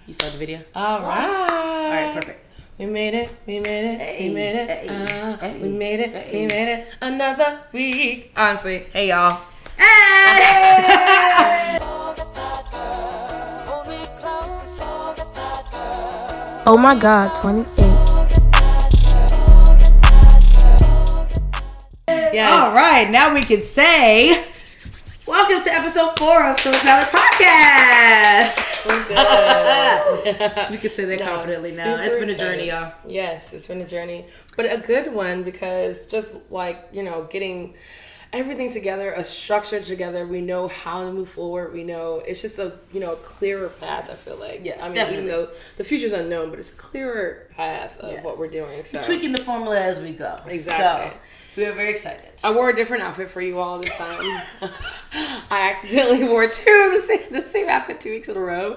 You saw the video? All right. All right, perfect. We made it. We made it. Hey, we made it. hey, we made it. hey. We made it. Another week. Honestly, hey y'all. Hey! Oh my God, 28. Yes. All right, now we can say, welcome to episode 4 of Soul Palate Podcast. We can say that confidently now. It's been a journey, y'all. Yes, it's been a journey, but a good one because just like, getting everything together, a structure together, we know how to move forward. We know it's just a, clearer path, I feel like. Yeah, I mean, definitely. even though the future's unknown, but it's a clearer path of what we're doing. So. We're tweaking the formula as we go. Exactly. So, we are very excited. I wore a different outfit for you all this time. I accidentally wore the same outfit 2 weeks in a row.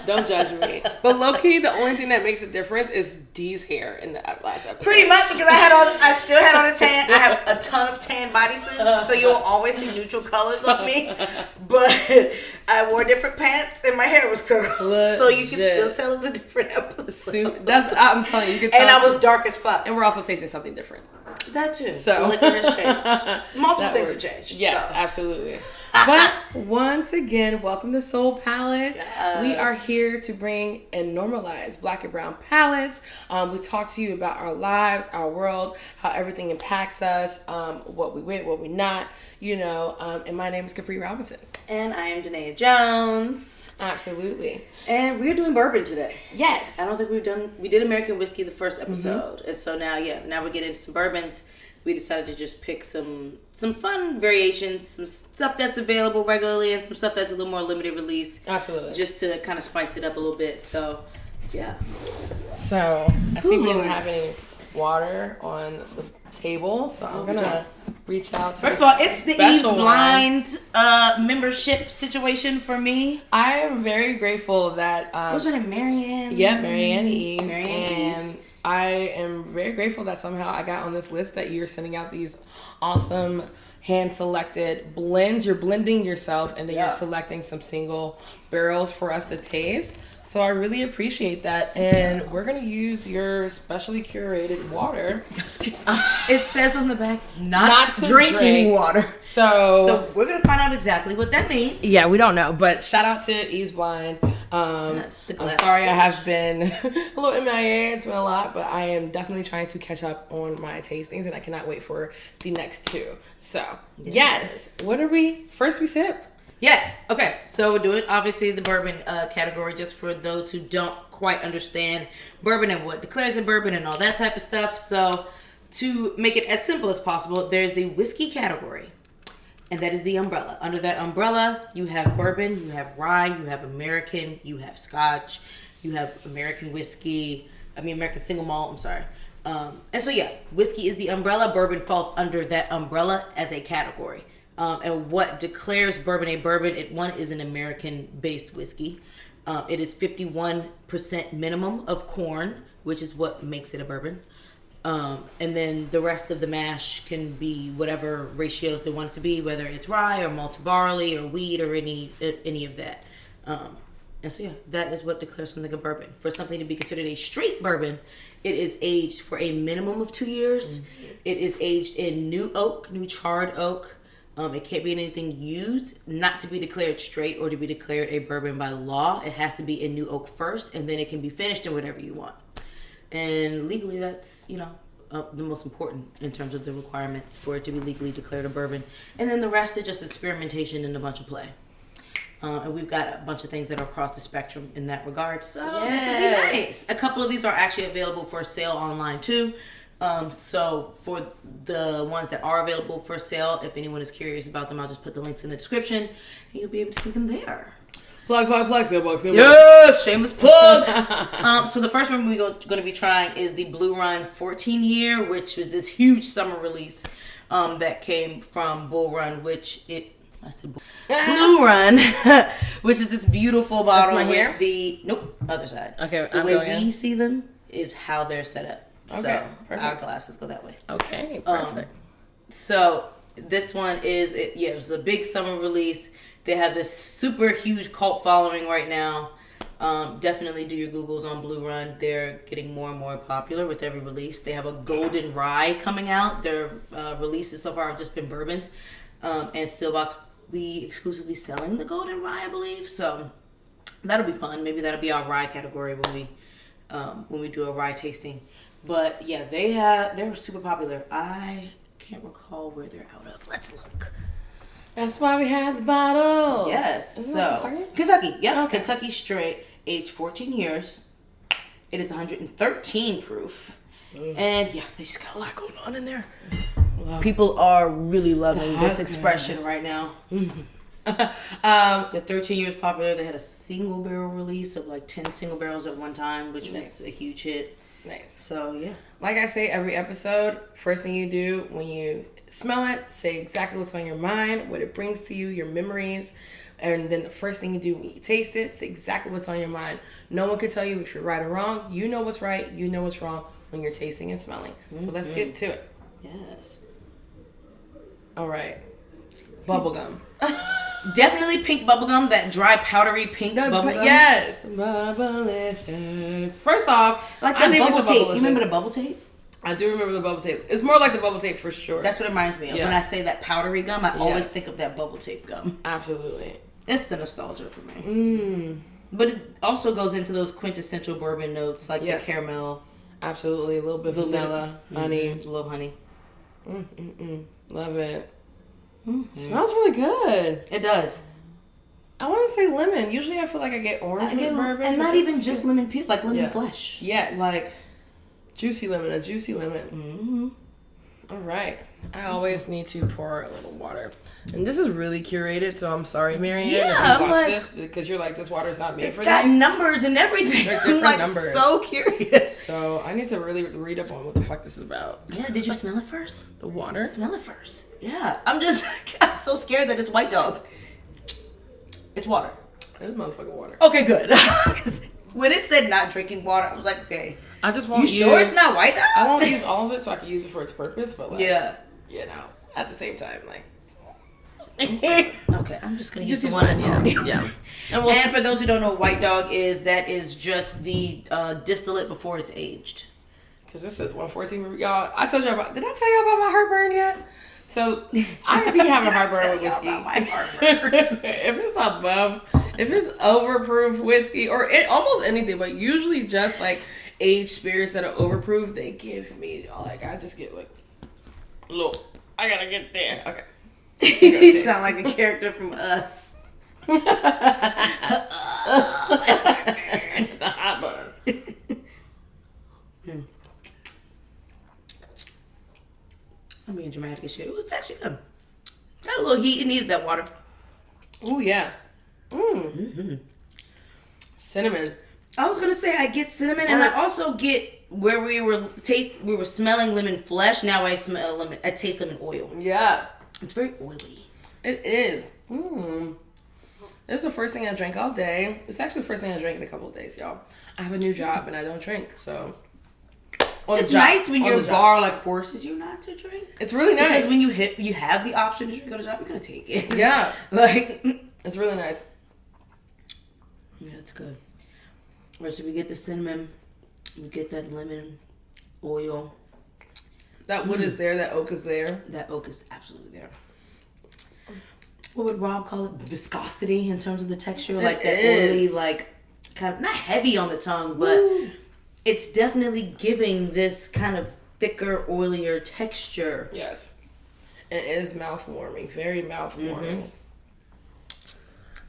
Don't judge me. But low key, the only thing that makes a difference is Dee's hair in the last episode. Pretty much because I still had on a tan. I have a ton of tan bodysuits, so you'll always see neutral colors on me. But I wore different pants and my hair was curled, so you can still tell it was a different episode. I'm telling you, you can tell. And I was dark as fuck. And we're also tasting something different. That too. So the liquor has changed. Multiple things have changed. Yes, so. absolutely. But once again, welcome to Soul Palate. Yes. We are here to bring and normalize Black and brown palates. We talk to you about our lives, our world, how everything impacts us, what we with, what we not, and my name is Kapri Robinson. And I am Danae Jones. Absolutely. And we're doing bourbon today. Yes. I don't think we did American whiskey the first episode. And so now we're getting into some bourbons. We decided to just pick some fun variations, some stuff that's available regularly and some stuff that's a little more limited release. Absolutely. Just to kind of spice it up a little bit. So, yeah. So, I see we don't have any water on the table, so I'm going to reach out to First of all, it's the Eve's Blind membership situation for me. I am very grateful that... What's her name? Marianne? Yeah, Marianne Eves. Marianne Eves. And I am very grateful that somehow I got on this list that you're sending out these awesome hand-selected blends. You're blending yourself, and then you're selecting some single barrels for us to taste. So I really appreciate that. And we're going to use your specially curated water. It says on the back, not drinking water. So we're going to find out exactly what that means. Yeah, we don't know. But shout out to Eve's Blind. I'm sorry I have been a little MIA. It's been a lot. But I am definitely trying to catch up on my tastings. And I cannot wait for the next two. So, yes. What are we? First we sip. Yes. Okay. So we're doing obviously the bourbon category just for those who don't quite understand bourbon and what declares a bourbon and all that type of stuff. So to make it as simple as possible, there's the whiskey category, and that is the umbrella. Under that umbrella, you have bourbon, you have rye, you have American, you have Scotch, you have American single malt. I'm sorry. And so whiskey is the umbrella. Bourbon falls under that umbrella as a category. And what declares bourbon a bourbon, one is an American-based whiskey. It is 51% minimum of corn, which is what makes it a bourbon. And then the rest of the mash can be whatever ratios they want it to be, whether it's rye or malted barley or wheat or any of that. And so that is what declares something a bourbon. For something to be considered a straight bourbon, it is aged for a minimum of 2 years. Mm-hmm. It is aged in new charred oak. It can't be in anything used not to be declared straight or to be declared a bourbon by law. It has to be in new oak first, and then it can be finished in whatever you want. And legally, that's, the most important in terms of the requirements for it to be legally declared a bourbon. And then the rest is just experimentation and a bunch of play. And we've got a bunch of things that are across the spectrum in that regard. So this would be nice. A couple of these are actually available for sale online too. So for the ones that are available for sale, if anyone is curious about them, I'll just put the links in the description and you'll be able to see them there. Plug, sale. Yes, shameless plug. So the first one we're going to be trying is the Blue Run 14 year, which was this huge summer release, that came from Bull Run, Blue Run, which is this beautiful bottle with other side. Okay, the way we see them is how they're set up. Okay, so perfect. Our glasses go that way. Okay, perfect. So this one it was a big summer release. They have this super huge cult following right now. Definitely do your Googles on Blue Run. They're getting more and more popular with every release. They have a golden rye coming out. Their releases so far have just been bourbons. And Steelbox will be exclusively selling the golden rye, I believe. So that'll be fun. Maybe that'll be our rye category when we do a rye tasting. But yeah, they're super popular. I can't recall where they're out of. Let's look. That's why we have the bottles. Yes. Isn't So that Kentucky. Yeah. Okay. Kentucky straight, aged 14 years. It is 113 proof. And yeah, they just got a lot going on in there. People are really loving this expression right now. The 13 years popular. They had a single barrel release of like 10 single barrels at one time, which was a huge hit. Nice. So yeah. Like I say every episode, first thing you do when you smell it, say exactly what's on your mind, what it brings to you, your memories. And then the first thing you do when you taste it, say exactly what's on your mind. No one can tell you if you're right or wrong. You know what's right, you know what's wrong when you're tasting and smelling. So let's get to it. Yes. All right. Bubblegum. Definitely pink bubblegum, that dry powdery pink bubblegum. Yes. Bubblicious. First off, Like I the need me bubble some tape. You Bubblicious. remember the bubble tape? I do remember the bubble tape. It's more like the bubble tape for sure. That's what it reminds me of. Yeah. When I say that powdery gum, I always Yes. think of that bubble tape gum. Absolutely. It's the nostalgia for me. But it also goes into those quintessential bourbon notes, like Yes. the caramel, Absolutely. A little bit of vanilla, honey. a little honey. Love it. Smells really good. It does. I want to say lemon. Usually I feel like I get orange with bourbon. and but not this even is just good. lemon peel, like lemon Yeah. flesh. Yes. Like, Juicy lemon, a juicy lemon. All right. I always need to pour a little water. And this is really curated, so I'm sorry, Marianne, Yeah, if I'm you watch like- this, because you're like, this water's not made it's for got this. numbers and everything. They're I'm different like numbers. so curious. So I need to really read up on what the fuck this is about. Yeah, did you smell it first? The water? Smell it first. Yeah. I'm so scared that it's white dog. It's water. This is motherfucking water. Okay, good. 'Cause when it said not drinking water, I was like, okay. I just won't You sure it's not white dog? I won't use all of it so I can use it for its purpose, but like, Yeah. you know, at the same time, like, Okay, I'm just gonna use just the use one mine, that's yeah. already. Yeah. And for those who don't know what white dog is, that is just the distillate before it's aged. Because this is 114. Y'all, I told y'all about, did I tell y'all about my heartburn yet? So, I be having heartburn with whiskey. If it's overproof whiskey, or almost anything, but usually just like aged spirits that are overproof, they give me, like, I just get like, look, I gotta get there. Okay. You sound like a character from Us. The heartburn. I'm being dramatic as shit. Ooh, it's actually good. Got a little heat. It needed that water. Oh yeah. Cinnamon. I was gonna say I get cinnamon, and I also get where we were smelling lemon flesh. Now I smell lemon. I taste lemon oil. Yeah. It's very oily. It is. This is the first thing I drank all day. It's actually the first thing I drank in a couple of days, y'all. I have a new job and I don't drink, so. It's nice when your bar like forces you not to drink. It's really nice Because when you have the option to drink on a job, you're gonna take it. Yeah. Like It's really nice. yeah, it's good. Right, so we get the cinnamon, we get that lemon oil. That wood is there. That oak is there. That oak is absolutely there. What would Rob call it? Viscosity in terms of the texture, like that oily, like kind of not heavy on the tongue, but it's definitely giving this kind of thicker, oilier texture. Yes. And it is mouth warming. Very mouth warming.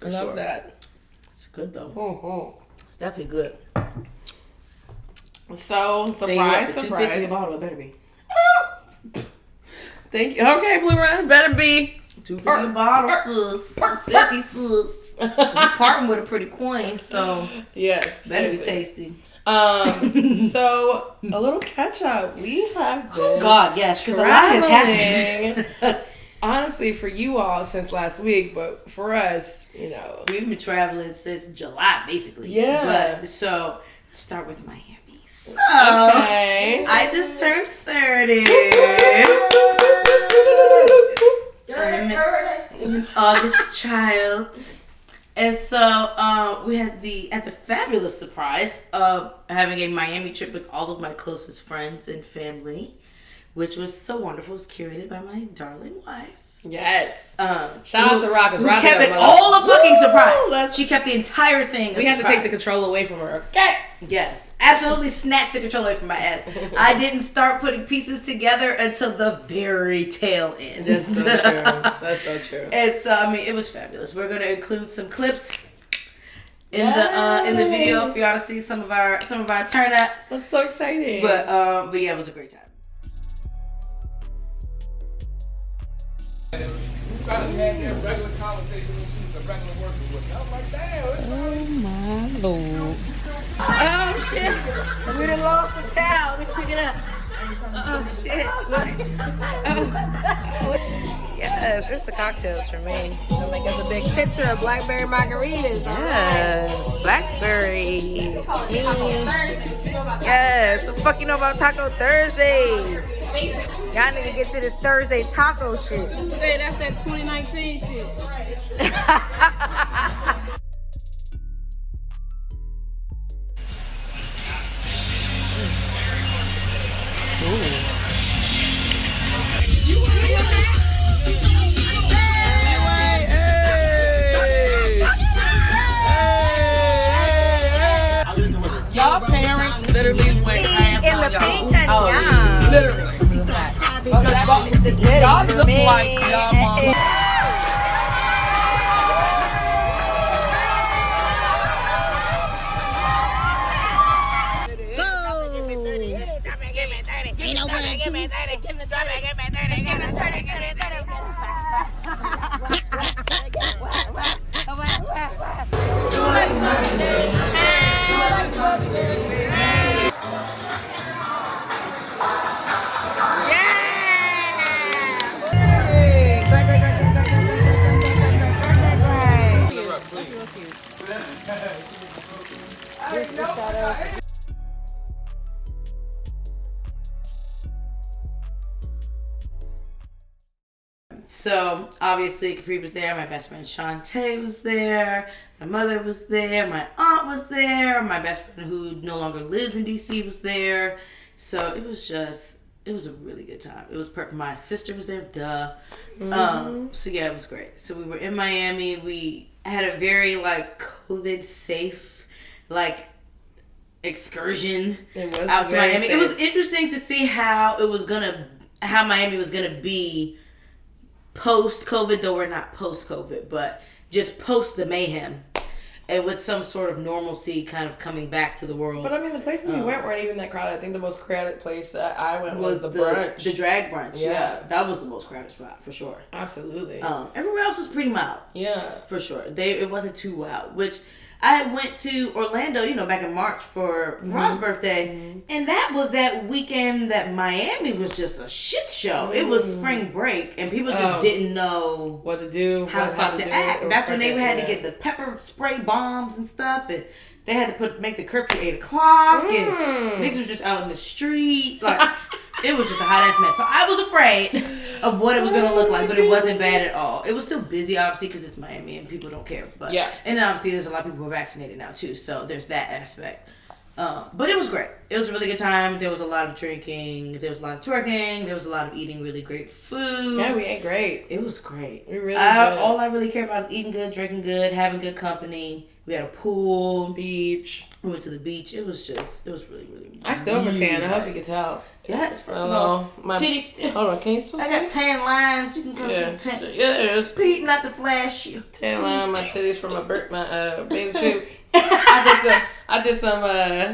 I love that. It's good though. Oh, It's definitely good. So Tell you what, surprise, the $2.50 a surprise. bottle, it better be. Thank you. Okay, Blue Run, better be. $2.50 a bottle, sis. $2.50, sis. You're parting with a pretty coin, so Yes. better be seriously. tasty. So a little catch up. We have been Oh God, yes, because a lot has happened. traveling. Honestly, for you all since last week, but for us, you know, We've been traveling since July, basically. Yeah. But, so, let's start with Miami. So, okay. I just turned 30. I'm an August child. And so we had the fabulous surprise of having a Miami trip with all of my closest friends and family, which was so wonderful. It was curated by my darling wife. Yes. Shout out to Rock. Who kept it all a fucking surprise. She kept the entire thing. We had to take the control away from her. Okay. Yes, absolutely snatched the control away from my ass. I didn't start putting pieces together until the very tail end. That's so true. That's so true. And so, I mean, it was fabulous. We're going to include some clips in the video for y'all to see some of our turn up. That's so exciting. But yeah, it was a great time. We probably had that regular conversation when she was a regular worker with me. I was like, damn. Oh my Lord. Oh shit! We done lost the towel. Let me pick it up. Oh shit! Yes, it's the cocktails for me. I'll make us a big picture of Blackberry Margaritas. Yes, Blackberry. Yes, what the fuck you know about Taco Thursday? Y'all need to get to this Thursday taco shit. That's that 2019 shit. Y'all parents literally went ass In on the y'all. pink and young. Literally. Y'all look like y'all mama. So obviously Kapri was there, my best friend Shantae was there, my mother was there, my aunt was there, my best friend who no longer lives in DC was there. So it was a really good time. It was perfect. My sister was there, duh. So yeah, it was great. So we were in Miami. We had a very COVID safe excursion out to Miami. It was interesting to see how Miami was gonna be post-COVID, though we're not post-COVID, but just post the mayhem and with some sort of normalcy kind of coming back to the world. But I mean, the places we went weren't even that crowded. I think the most crowded place that I went was the brunch. The drag brunch, yeah. That was the most crowded spot, for sure. Absolutely. Everywhere else was pretty mild. Yeah. For sure. It wasn't too wild, which I went to Orlando, back in March for Ron's birthday, and that was that weekend that Miami was just a shit show. It was spring break, and people just didn't know what to do, how to act. That's when they had to get the pepper spray bombs and stuff, and they had to make the curfew 8 o'clock, and niggas was just out in the street, it was just a hot ass mess. So I was afraid of what it was going to look like, but it wasn't bad at all. It was still busy, obviously, because it's Miami and people don't care. But yeah. And then obviously there's a lot of people who are vaccinated now too, so there's that aspect. But it was great. It was a really good time. There was a lot of drinking. There was a lot of twerking. There was a lot of eating really great food. Yeah, we ate great. It was great. We really did. All I really care about is eating good, drinking good, having good company. We had a pool, beach. We went to the beach. It was really, really. I still have a tan. I hope you can tell. Yes, first of all, my titties. Hold on, can you still see? I got tan lines. You can come see tan. Yes. Pete, not to flash you. Tan line, my titties from my bathing suit. I did some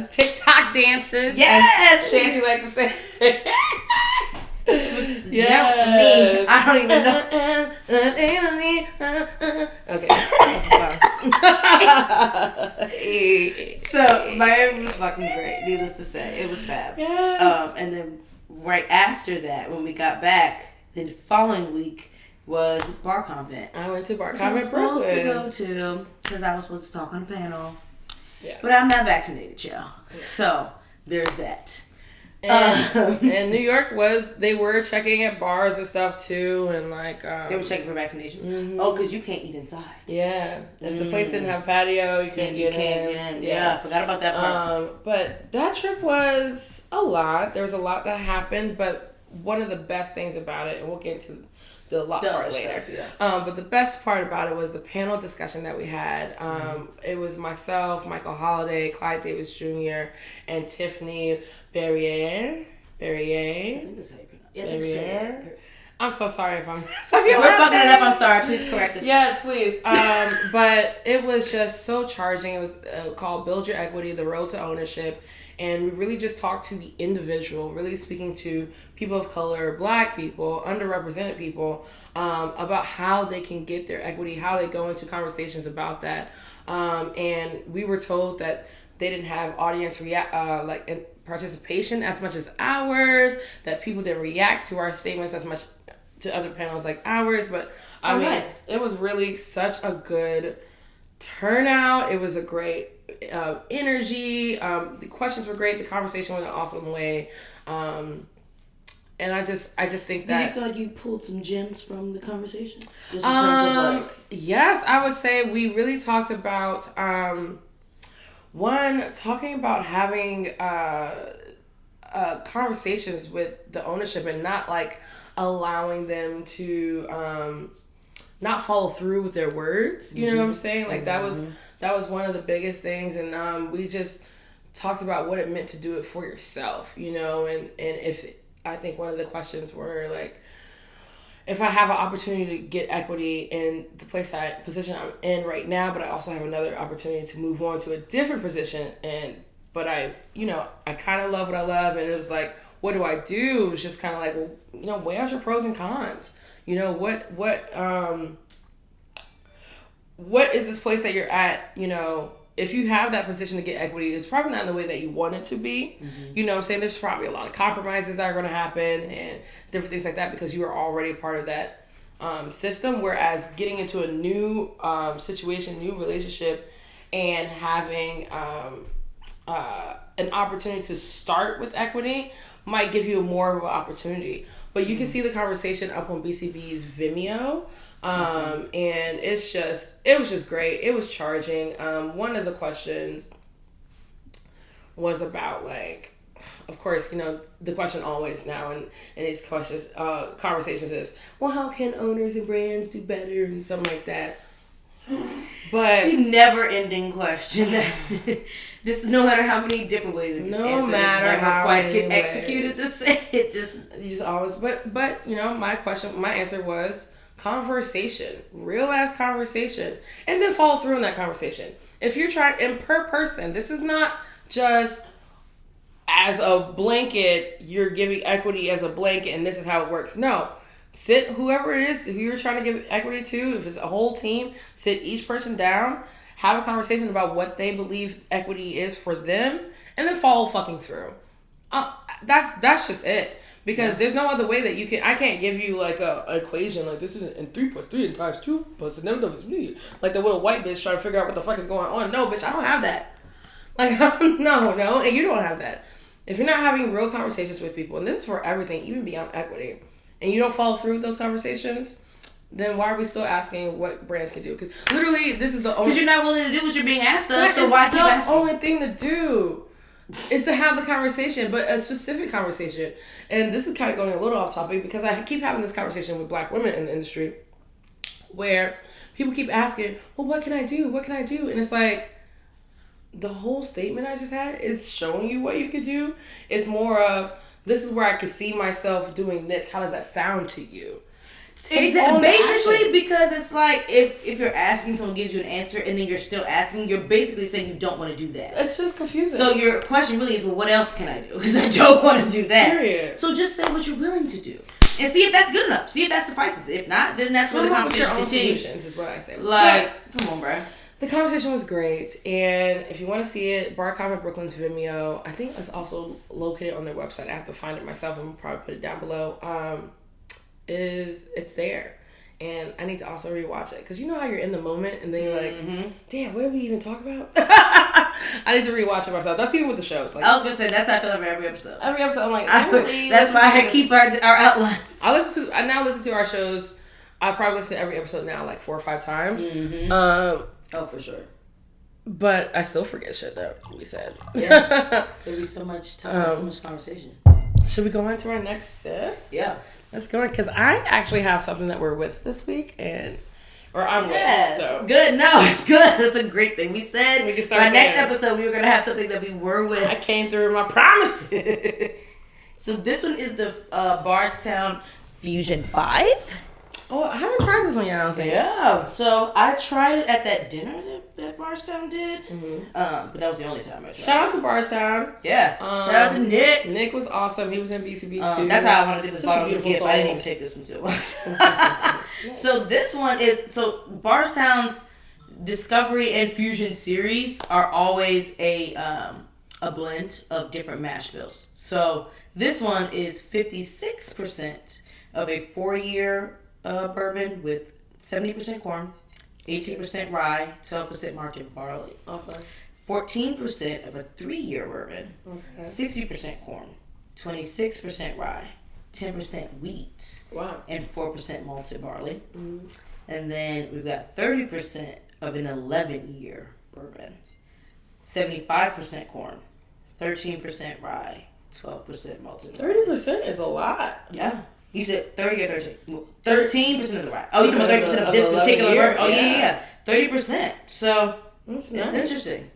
TikTok dances. Yes, as Shanty like to say. It was the jump for me. I don't even know. Okay, that's a song. So Miami was fucking great. Needless to say, it was fab. Yes. And then right after that, when we got back, the following week was Bar Convent. I went to Bar Convent Brooklyn. I was supposed to go to because I was supposed to talk on a panel. Yeah. But I'm not vaccinated, y'all. So there's that. And New York they were checking at bars and stuff too, and like they were checking for vaccinations. Mm-hmm. Oh, because you can't eat inside. Yeah, if the place didn't have patio, you can't get in. Yeah, forgot about that part. But that trip was a lot. There was a lot that happened, but one of the best things about it, and we'll get into the lot part later. Stuff, yeah. But the best part about it was the panel discussion that we had. It was myself, Michael Holiday, Clyde Davis Jr., and Tiffany Barriere. I think that's how you pronounce it. Barriere. I'm so sorry if I'm... We're fucking it up. I'm sorry. Please correct us. Yes, please. But it was just so charging. It was called Build Your Equity, The Road to Ownership. And we really just talked to the individual, really speaking to people of color, Black people, underrepresented people, about how they can get their equity, how they go into conversations about that. And we were told that they didn't have audience participation as much as ours, that people didn't react to our statements as much to other panels like ours. But I mean, nice. It was really such a good turnout. It was a great energy. The questions were great. The conversation went an awesome way. And I just think that... Did you feel like you pulled some gems from the conversation? Just in terms of like... Yes, I would say we really talked about, talking about having conversations with the ownership and not like allowing them to not follow through with their words. You know what I'm saying? Like that was one of the biggest things. And we just talked about what it meant to do it for yourself, you know, and if... I think one of the questions were like, if I have an opportunity to get equity in the position I'm in right now, but I also have another opportunity to move on to a different position, but I kind of love what I love, and it was like, what do I do? It was just kind of like, well, you know, weigh out your pros and cons. You know, what is this place that you're at? You know, if you have that position to get equity, it's probably not in the way that you want it to be. You know what I'm saying? There's probably a lot of compromises that are going to happen and different things like that because you are already part of that system. Whereas getting into a new situation, new relationship, and having an opportunity to start with equity might give you more of an opportunity. But you can see the conversation up on BCB's Vimeo. And it was just great. It was charging. One of the questions was about like, of course, you know, the question always now in these conversations is, well, how can owners and brands do better and something like that. But the never-ending question. Just no matter how many different ways it no matter how quite get executed to say it, you just always. But you know, my answer was conversation, real ass conversation, and then follow through in that conversation. If you're trying, and per person, this is not just as a blanket. You're giving equity as a blanket, and this is how it works. No. Sit whoever it is who you're trying to give equity to, if it's a whole team, sit each person down, have a conversation about what they believe equity is for them, and then follow fucking through. That's just it. Because there's no other way that you can... I can't give you like a equation like this is and 3 plus 3 and times 2 plus and then me. Like the little white bitch trying to figure out what the fuck is going on. No, bitch, I don't have that. Like, no, and you don't have that. If you're not having real conversations with people, and this is for everything, even beyond equity, and you don't follow through with those conversations, then why are we still asking what brands can do? Because literally, this is the only... Because you're not willing to do what you're being asked of, so why keep asking? The only thing to do is to have the conversation, but a specific conversation. And this is kind of going a little off topic, because I keep having this conversation with Black women in the industry, where people keep asking, well, what can I do? What can I do? And it's like, the whole statement I just had is showing you what you could do. It's more of, this is where I could see myself doing this. How does that sound to you? Basically, because it's like if you're asking, someone gives you an answer and then you're still asking, you're basically saying you don't want to do that. It's just confusing. So your question really is, well, what else can I do? Because I don't want to do that. Period. So just say what you're willing to do and see if that's good enough. See if that suffices. If not, then that's where the conversation continues. Solutions is what I say. Like, come on, bro. The conversation was great, and if you want to see it, Bar Convent Brooklyn's Vimeo, I think it's also located on their website. I have to find it myself, and we'll probably put it down below. It's there, and I need to also rewatch it, because you know how you're in the moment, and then you're like, damn, what did we even talk about? I I need to rewatch it myself. That's even with the shows. Like, I was gonna say that's how I feel over every episode. Every episode, I'm like, that's why I keep our outline. I now listen to our shows. I probably listen to every episode now like 4 or 5 times. Mm-hmm. Oh, for sure. But I still forget shit that we said. Yeah. There'll be so much time, so much conversation. Should we go on to our next sip? Yeah. Let's go on, because I actually have something that we're with this week, I'm with. So. Good. No, it's good. That's a great thing. We said we can start by next episode we were gonna have something that we were with. I came through my promise. So this one is the Bardstown Fusion 5. Oh, I haven't tried this one yet, I don't think. Yeah. So I tried it at that dinner that Bardstown did. Mm-hmm. But that was the only time I tried. Shout out to Bardstown. Yeah. Shout out to Nick. Nick was awesome. He was in BCB too. That's how I wanted to do this Just bottle of gift. I didn't even take this one so much. So this one is Bardstown's Discovery and Fusion series are always a blend of different mash bills. So this one is 56% of a 4-year bourbon with 70% corn, 18% rye, 12% malted barley. Awesome. 14% of a 3-year bourbon, 60% corn, 26% rye, 10% wheat, and 4% malted barley. Mm-hmm. And then we've got 30% of an 11-year bourbon, 75% corn, 13% rye, 12% malted barley. 30% is a lot. Yeah. You said 30 or 13? 13% of the rye. Oh, you're talking about 30% of this particular bourbon? Oh, yeah. 30%. So, it's interesting.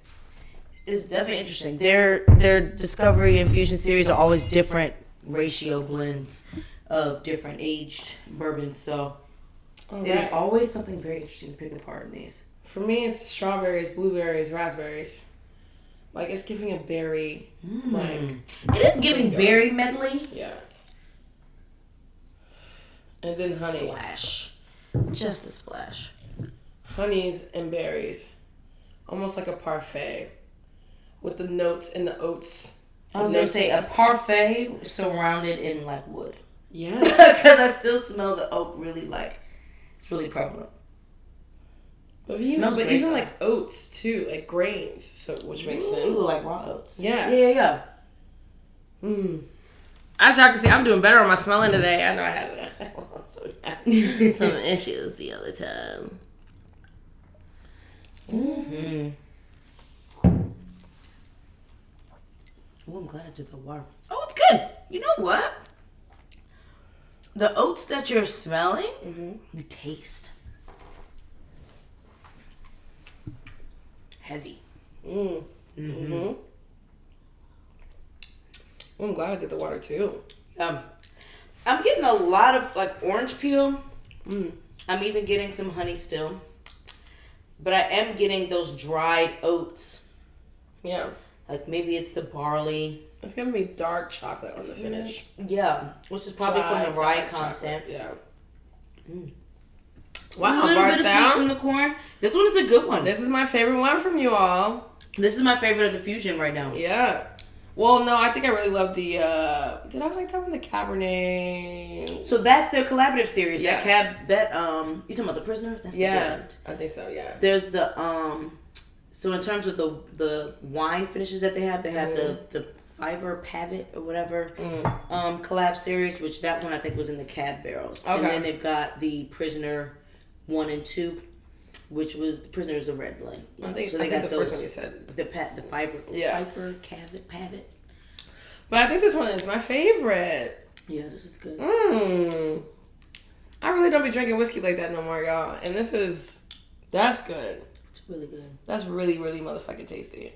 It's definitely interesting. Their Discovery and Fusion series are always different ratio blends of different aged bourbons. So, there's always something very interesting to pick apart in these. For me, it's strawberries, blueberries, raspberries. Like, it's giving a berry, It is giving berry medley. Yeah. And then honey. Splash. Just a splash. Honeys and berries. Almost like a parfait. With the notes and the oats. I was going to say a parfait surrounded in like wood. Yeah. Because I still smell the oak really it's really prevalent. But even like oats too, like grains, so which makes sense. Like raw oats. Yeah. Yeah. As y'all can see, I'm doing better on my smelling today. I know I had some issues the other time. Mm-hmm. Oh, I'm glad I did the water. Oh, it's good. You know what? The oats that you're smelling, you taste. Heavy. I'm glad I did the water too. I'm getting a lot of like orange peel. I'm even getting some honey still. But I am getting those dried oats. Yeah. Like maybe it's the barley. It's gonna be dark chocolate on the finish. Yeah. Which is probably from the rye content. Chocolate. Yeah. Wow, a little bit of sweet from the corn. This one is a good one. This is my favorite one from you all. This is my favorite of the Fusion right now. Yeah. Well, no, I think I really love the, did I like that one? The Cabernet. So that's their collaborative series. Yeah. You talking about The Prisoner? That's the blend. I think so, yeah. There's the, so in terms of the wine finishes that they have the Fiver Pavet or whatever collab series, which that one I think was in the cab barrels. Okay. And then they've got the Prisoner 1 and 2, which was the Prisoner is the red blend. I think the first one you said. The Fiver, Fiver Pavet. But I think this one is my favorite. Yeah, this is good. I really don't be drinking whiskey like that no more, y'all. And that's good. It's really good. That's really, really motherfucking tasty.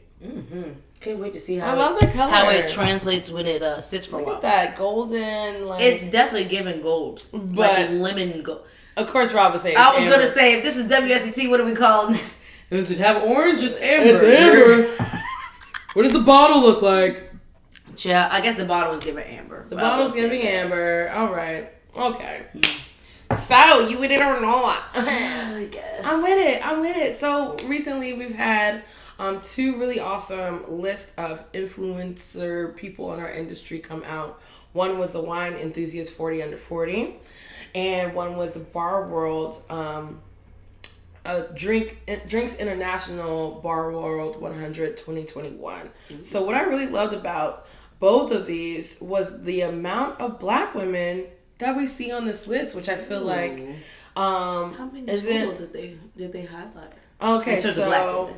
Can't wait to see how I love the color. How it translates when it sits for a while. Look at that golden, like it's definitely giving gold, but like lemon gold. Of course, Rob was saying. I was gonna say if this is WSET, what do we call this? Does it have orange? It's amber. It's amber. What does the bottle look like? Yeah, I guess the bottle was giving amber. The bottle's giving amber. All right. Okay. So, you with it or not? Yes. I'm with it. So, recently we've had 2 really awesome lists of influencer people in our industry come out. One was the Wine Enthusiast 40 Under 40. And one was the Bar World Drinks International Bar World 100 2021. So what I really loved about both of these was the amount of black women that we see on this list, which I feel like how many total did they highlight? Okay, so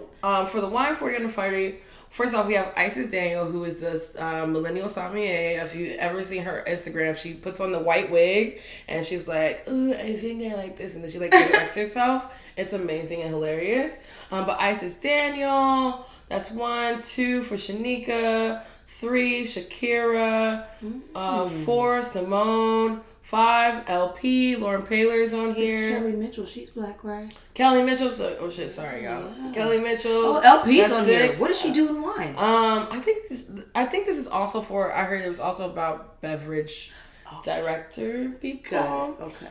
for the wine 40 under 40, first off we have Isis Daniel, who is this millennial sommelier. If you ever seen her Instagram, she puts on the white wig and she's like, "Ooh, I think I like this," and then she like corrects herself. It's amazing and hilarious. But Isis Daniel, that's 1, 2 for Shanika, 3 Shakira, 4 Simone, 5 LP. Lauren Paylor's on here. Kelly Mitchell, she's black, right? Kelly Mitchell. Oh shit, sorry y'all. Yeah. Kelly Mitchell. Oh, LP's on 6. here. What does she do in wine? I think this is also for. I heard it was also about beverage director people. Got it. Okay.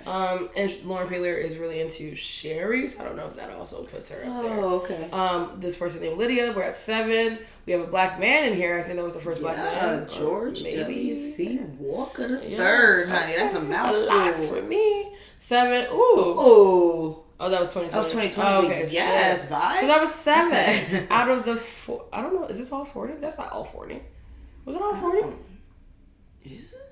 And Lauren Paylor is really into sherries. I don't know if that also puts her up there. Oh, okay. This person named Lydia. We're at 7. We have a black man in here. I think that was the first black man. George maybe W.C. Walker the third, honey. That's a mouthful. A lot for me. 7. Ooh. Oh. Oh, that was 2020. That was 2020. Oh, okay. Yes, vibes. So that was 7 out of the 4. I don't know. Is this all 40? That's not all 40. Was it all 40? Is it?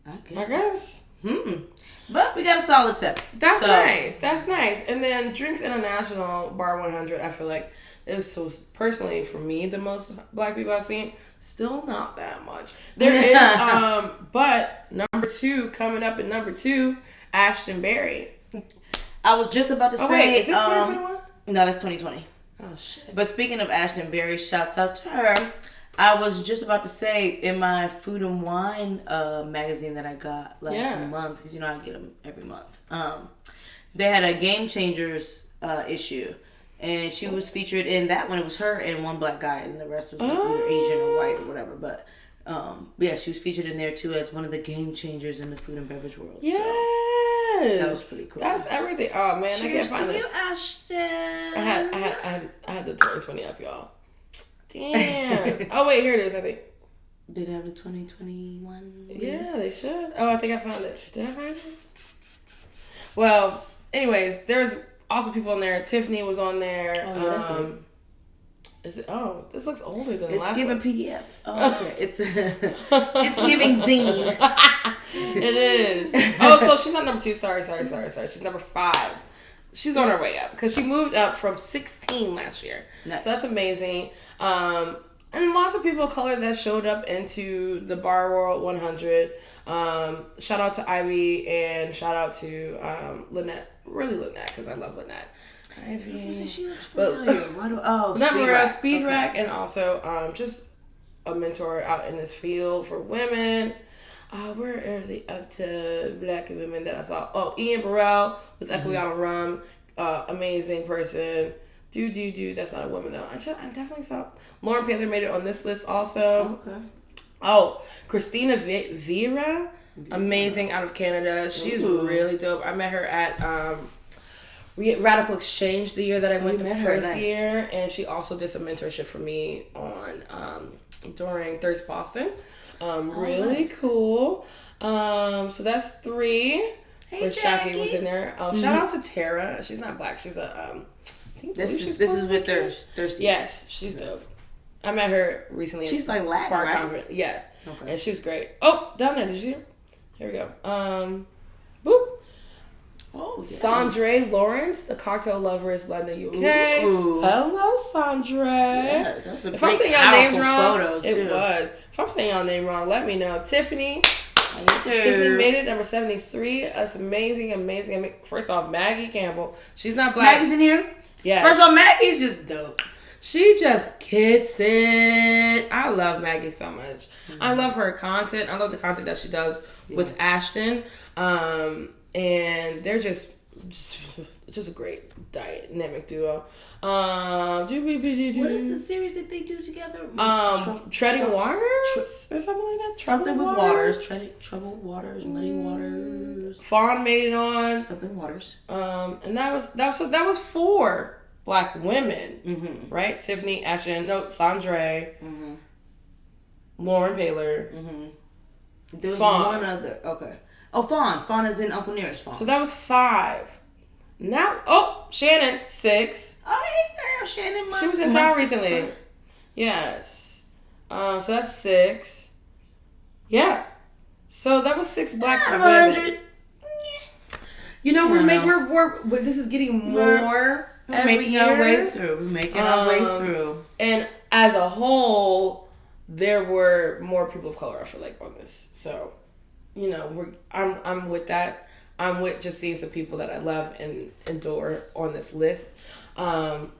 I guess. But we got a solid 7. That's nice. That's nice. And then Drinks International Bar 100, I feel like it was so, personally, for me, the most black people I've seen. Still not that much. There is, but number 2, coming up at number 2, Ashton Berry. I was just about to say. Wait, is this 2021? No, that's 2020. Oh, shit. But speaking of Ashton Berry, shouts out to her. I was just about to say, in my Food and Wine magazine that I got last month, because you know I get them every month, they had a Game Changers issue. And she was featured in that one. It was her and one black guy, and the rest was like either Asian or white or whatever. But yeah, she was featured in there too as one of the game changers in the food and beverage world. Yes. So that was pretty cool. That's everything. Oh man, Cheers I can't find to you, this. Ashton. I had the 2020 up, y'all. Damn. Oh wait, here it is. I think. Did they have the 2021? Yeah, they should. Oh, I think I found it. Did I find it? Well, anyways, there's also people in there. Tiffany was on there. Oh, yeah, that's it. Is it? Oh, this looks older than the It's last giving one. PDF. Oh, okay. It's giving zine. It is. Oh, so she's not number 2. Sorry. She's number 5. She's on her way up because she moved up from 16 last year. Nice. So that's amazing. And lots of people of color that showed up into the Bar World 100. Shout out to Ivy and shout out to Lynette. Really Lynette, because I love Lynette. Ivy. She looks familiar. Speed Rack, and also just a mentor out in this field for women. Where are the other black women that I saw? Oh, Ian Burrell with Equiano Rum. Amazing person. Dude. That's not a woman though. I definitely saw. Lauren Paylor made it on this list also. Okay. Oh, Christina Vera. Amazing, out of Canada. She's really dope. I met her at Radical Exchange the year that I went the first year, and she also did some mentorship for me on during Thirst Boston. Really nice. Cool. So that's 3. Hey, Jackie was in there. Shout out to Tara. She's not black. She's a This is with Thirsty. Yes, she's dope. I met her recently. She's like Latin, Bar right? Convent. Yeah. Okay. And she was great. Oh, down there. Did you see her? Here we go. Boop. Oh, yes. Sandra Lawrence, the cocktail lovers, London, UK. Ooh. Hello, Sandra. Yes, that's a if I'm saying y'all names wrong, photo, it was. If I'm saying y'all name wrong, let me know. Tiffany. Tiffany made it, number 73. That's amazing. First off, Maggie Campbell. She's not black. Maggie's in here? Yeah. First of all, Maggie's just dope. She just gets it. I love Maggie so much. I love her content. I love the content that she does with Ashton. And they're just a great dynamic duo. What is the series that they do together? Treading Waters? Or something like that? Something with waters. Troubled Waters, Muddy Waters. Fawn made it on. Something Waters. And that was 4 black women, right? Tiffany, Ashton, Sandra, Lauren Paylor, There was Fawn. one other. Okay. Oh, Fawn. Fawn is in Uncle Nearest Fawn. So that was 5. Shannon, 6. Oh, hey, girl, Shannon. She was in town recently. Yes. So that's 6. Yeah. So that was 6 black Out of women. 100. You know, we're this is getting more every making year. our way through. We're making our way through. And as a whole, there were more people of color, I feel like, on this. So, you know, I'm with that. I'm with just seeing some people that I love and adore on this list. But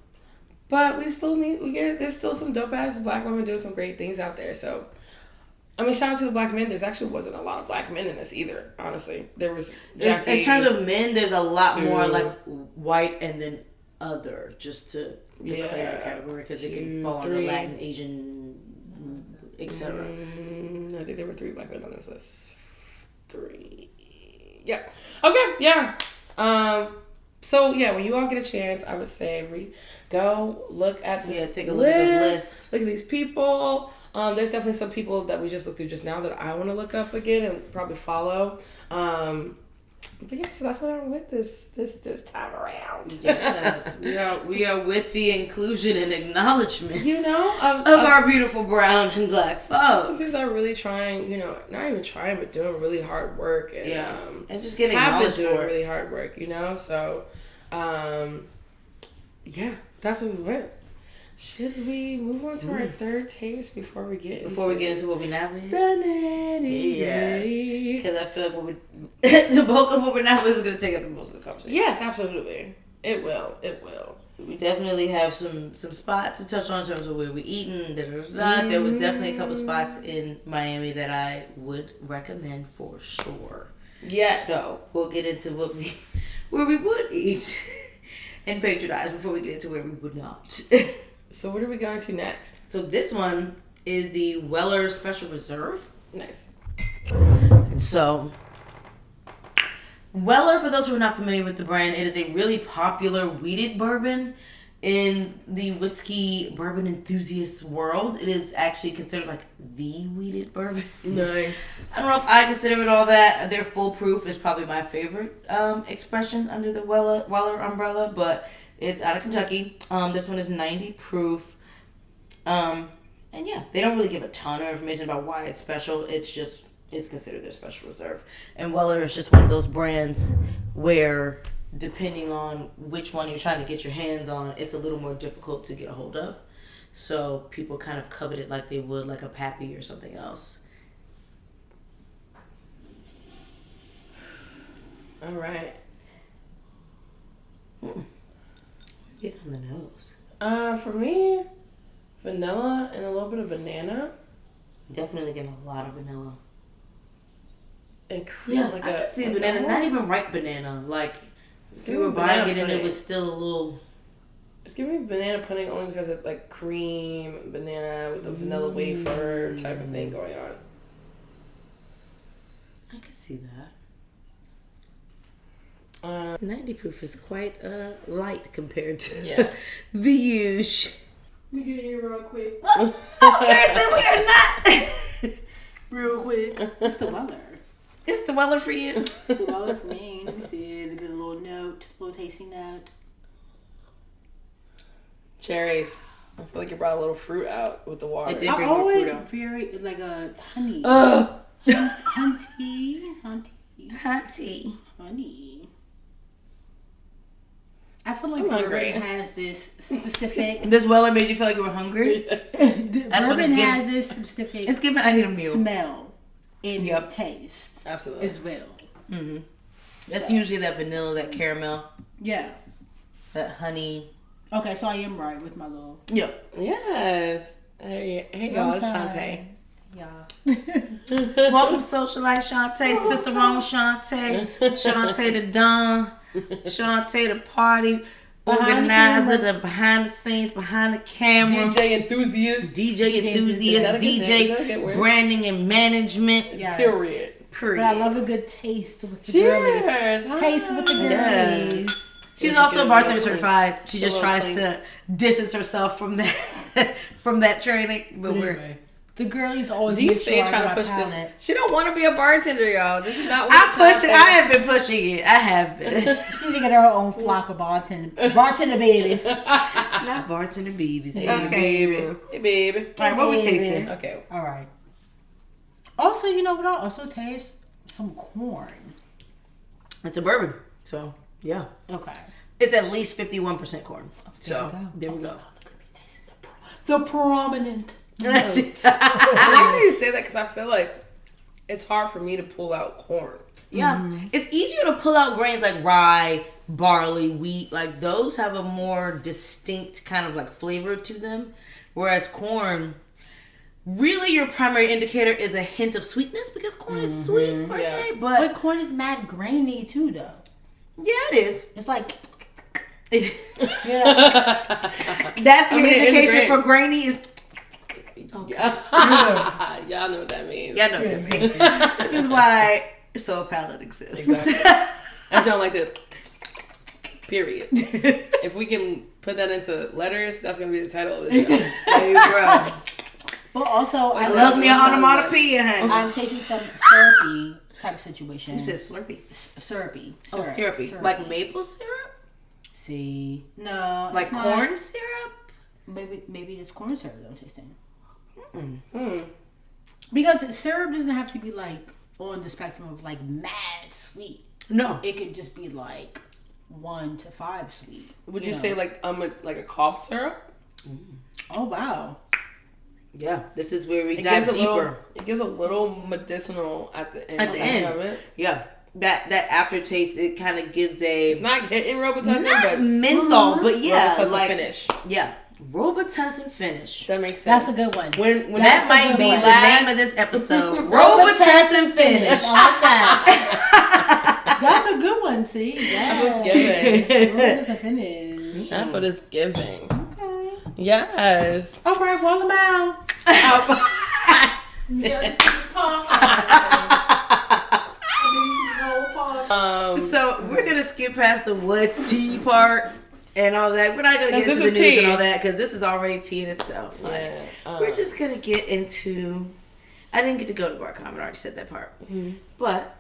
there's still some dope ass black women doing some great things out there. So, I mean, shout out to the black men. There's actually wasn't a lot of black men in this either, honestly. There was Jackie. In terms of men, there's a lot more like white and then other, just to declare a category, because it can fall under Latin, Asian, etc. I think there were 3 black men on this list. 3. Yeah. Okay. Yeah. So yeah, when you all get a chance, I would say go look at this. Yeah, take a look at those lists. Look at these people. There's definitely some people that we just looked through just now that I want to look up again and probably follow. But yeah, so that's what I'm with this time around. Yes, we are with the inclusion and acknowledgement, of our beautiful brown and black folks. Some people are really trying, not even trying, but doing really hard work, and and just getting have been acknowledged doing for really hard work, So, that's what we went. Should we move on to our third taste before we get into what we now with? The nitty-gritty? Yes, because I feel like the bulk of what we're now with is going to take up the most of the conversation. Yes, absolutely. It will. We definitely have some spots to touch on in terms of where we're eating. There was definitely a couple spots in Miami that I would recommend for sure. Yes. So we'll get into where we would eat and patronize before we get into where we would not. So what are we going to next? So this one is the Weller Special Reserve. Nice. And so Weller, for those who are not familiar with the brand, it is a really popular wheated bourbon in the whiskey bourbon enthusiast world. It is actually considered like the wheated bourbon. Nice. I don't know if I consider it all that. Their Full Proof is probably my favorite expression under the Weller umbrella, but it's out of Kentucky. This one is 90 proof. And yeah, they don't really give a ton of information about why it's special. It's considered their special reserve. And Weller is just one of those brands where, depending on which one you're trying to get your hands on, it's a little more difficult to get a hold of. So people kind of covet it like they would like a Pappy or something else. All right. Get on the nose. For me, vanilla and a little bit of banana. Definitely getting a lot of vanilla. And cream. Yeah, I could see banana. Not even ripe banana. Like, if you were buying it and it was still a little... It's giving me banana pudding only because of like cream, banana with the vanilla wafer type of thing going on. I could see that. 90 proof is quite light compared to the usual. Let me get in here real quick. Seriously, we are not. Real quick. It's the Weller. It's the Weller for you. It's the Weller for me. Let me see. Get a little tasting note. Cherries. I feel like you brought a little fruit out with the water. It did. I'm always very like a honey. Honey. I feel like bourbon has this specific. This Weller made you feel like you were hungry? Bourbon has this specific. It's giving I need a meal. Smell and taste. Absolutely. As well. Mm-hmm. That's usually that vanilla, that caramel. Yeah. That honey. Okay, so I am right with my little. Yeah. Yes. Hey y'all, it's Shantae. Yeah. Welcome Socialite Shantae, Cicerone Shantae, Shantae the Don, Shantae the party organizer, the behind the scenes, behind the camera, DJ Enthusiast, DJ branding and management. Yes. Period. But I love a good taste with the Cheers. girlies. Taste with the girlies. Yes. She's also bartender certified. She just tries to distance herself from that training. But The girl used to always These make stay sure I trying to got push palate. this. She don't want to be a bartender, y'all. This is not what I she's trying push to it. say. I have been pushing it. I have been. She need to get her own flock of bartender babies. Not bartender babies. Hey, Okay. baby. Hey, baby. All right, what we Baby. tasting? Okay. All right. Also, you know what? I also taste some corn. It's a bourbon. So, yeah. Okay. It's at least 51% corn. So, go. there we go. The prominent. That's it. I like how you say that because I feel like it's hard for me to pull out corn. Yeah. It's easier to pull out grains like rye, barley, wheat. Like, those have a more distinct kind of like flavor to them. Whereas corn, really your primary indicator is a hint of sweetness because corn is sweet per se. But But, corn is mad grainy too, though. yeah, it is. It's like, That's the mean, it is indication grain. for grainy is. Y'all know what that means. Yeah, no. This is why Soul Palate exists. Exactly. I don't like this. Period. If we can put that into letters, that's gonna be the title of the show. There you go. but also, I Loves me an Sounds onomatopoeia, honey. I'm tasting some syrupy type situation. You said Slurpee. Syrupy. Oh, syrupy. Like maple syrup? See, no, Like it's not. corn syrup? Maybe it's corn syrup that I'm tasting. Hmm. Because syrup doesn't have to be like on the spectrum of like mad sweet. No. It could just be like 1 to 5 sweet. Would you know. say like a cough syrup? Oh wow. Yeah, this is where we It dive gives deeper. it gives a little medicinal at the end. At the end. of it. Yeah. That aftertaste, it kind of gives a... It's not hitting Robitussin, not but menthol, but yeah. Robitussin like, finish. Yeah. Robitussin finish. That makes sense. That's a good one. When That That's a might good be one. the name of this episode. Robitussin finish. I like that. That's a good one. See, That's what's giving. Robitussin finish. That's what it's giving. Okay. Yes. All right, roll them out. So we're gonna skip past the what's tea part and all that. We're not gonna get 'Cause into the this news is and tea. all that because this is already tea in itself. Like, Yeah. we're just gonna get into. I didn't get to go to Bar Convent. I already said that part, but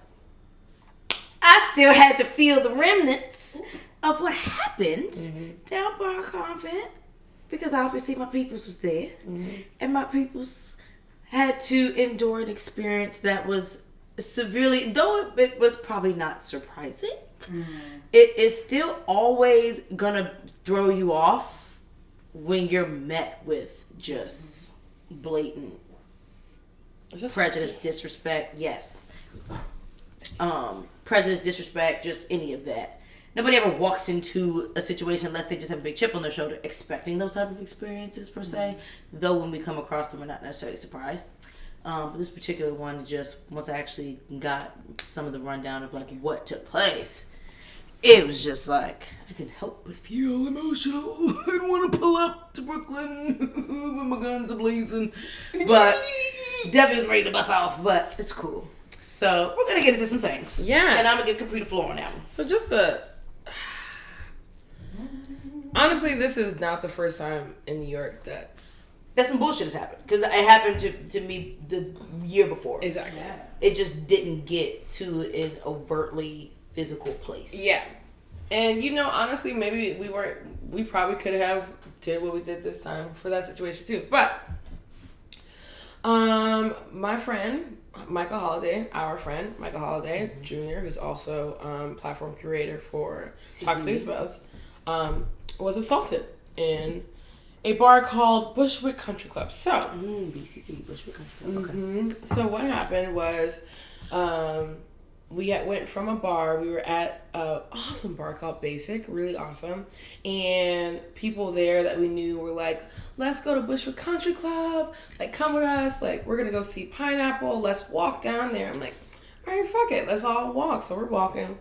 I still had to feel the remnants of what happened down Bar Convent because obviously my peoples was there, and my peoples had to endure an experience that was severely, though it was probably not surprising. It is still always gonna throw you off when you're met with just blatant prejudice, disrespect. Yes, prejudice, disrespect, just any of that. Nobody ever walks into a situation unless they just have a big chip on their shoulder expecting those type of experiences per se. Though when we come across them, we're not necessarily surprised. But this particular one, just once I actually got some of the rundown of like what took place, it was just like I couldn't help but feel emotional. I didn't want to pull up to Brooklyn with my guns ablazing, but definitely was ready to bust off. But it's cool. So we're gonna get into some things. Yeah. and I'm gonna give Kapri the floor on that one. So just honestly, this is not the first time in New York that some bullshit has happened because it happened to me the year before. exactly. It just didn't get to an overtly physical place. Yeah. And honestly, maybe we probably could have did what we did this time for that situation too. But my friend Michael Holiday, our friend Michael Holiday Jr., who's also platform curator for Toxic Spells, was assaulted in a bar called Bushwick Country Club. So BCC, Bushwick Country Club. Okay. So what happened was, we went from a bar. We were at an awesome bar called Basic, really awesome. And people there that we knew were like, let's go to Bushwick Country Club. Like, come with us. Like, we're going to go see Pineapple. Let's walk down there. I'm like, all right, fuck it. Let's all walk. So we're walking.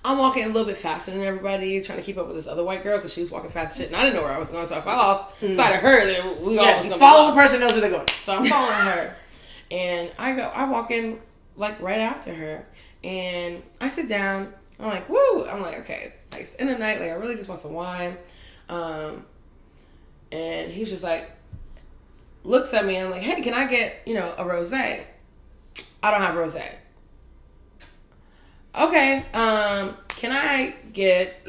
I'm walking a little bit faster than everybody, trying to keep up with this other white girl because she was walking fast as shit. And I didn't know where I was going. So if I lost sight of her, then we all was Yes, going to follow the person who knows where they're going. So I'm following her. And I walk in like right after her, and I sit down. I'm like, woo! I'm like, okay, like it's the end of the night, like I really just want some wine. And he's just like, looks at me and I'm like, hey, can I get, a rosé? I don't have rosé. Okay, can I get,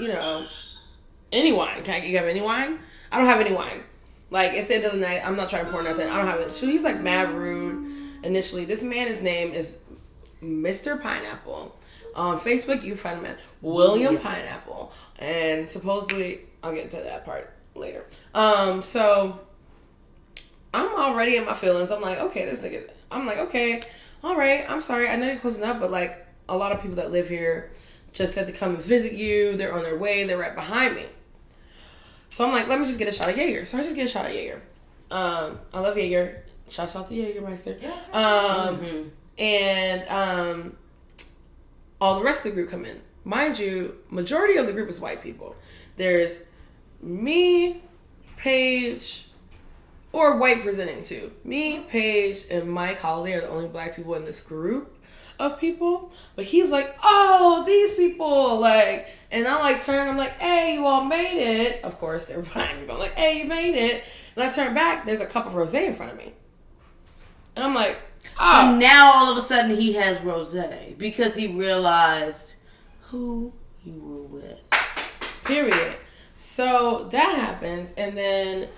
any wine? You have any wine? I don't have any wine. Like, it's the end of the night. I'm not trying to pour nothing. I don't have it. So he's like mad rude initially. This man, his name is Mr. Pineapple. On Facebook, you find him at William Pineapple. And supposedly, I'll get to that part later. So I'm already in my feelings. I'm like, okay, this nigga. I'm like, okay, all right. I'm sorry. I know you're closing up, but like a lot of people that live here just said to come and visit you. They're on their way. They're right behind me. So I'm like, let me just get a shot of Jaeger. So I just get a shot of Jaeger. I love Jaeger. Shout out to Jaegermeister. And all the rest of the group come in. Mind you, majority of the group is white people. There's me, Paige, or white presenting too. Me, Paige, and Mike Holiday are the only black people in this group of people. But he's like, oh, these people, like, and I like turn, I'm like, hey, you all made it. Of course, they're behind me, but I'm like, hey, you made it. And I turn back, there's a cup of rosé in front of me. And I'm like, oh. So now all of a sudden he has rosé because he realized who you were with. Period. So that happens, and then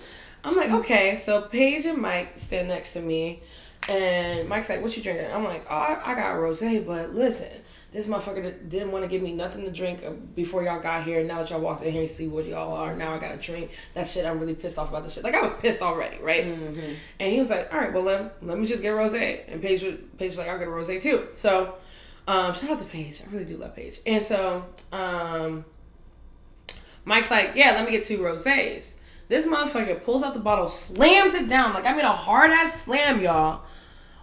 I'm like, okay. So Paige and Mike stand next to me, and Mike's like, "What you drinking?" I'm like, "Oh, I got rosé, but listen, this motherfucker didn't want to give me nothing to drink before y'all got here. Now that y'all walked in here and see what y'all are, now I got to drink that shit. I'm really pissed off about this shit. Like I was pissed already, right?" Mm-hmm. And he was like, "All right, well let me just get a rosé." And Paige was like, "I'll get a rosé too." So shout out to Paige. I really do love Paige. And so Mike's like, yeah, let me get 2 rosés. This motherfucker pulls out the bottle, slams it down. Like, I mean, a hard-ass slam, y'all.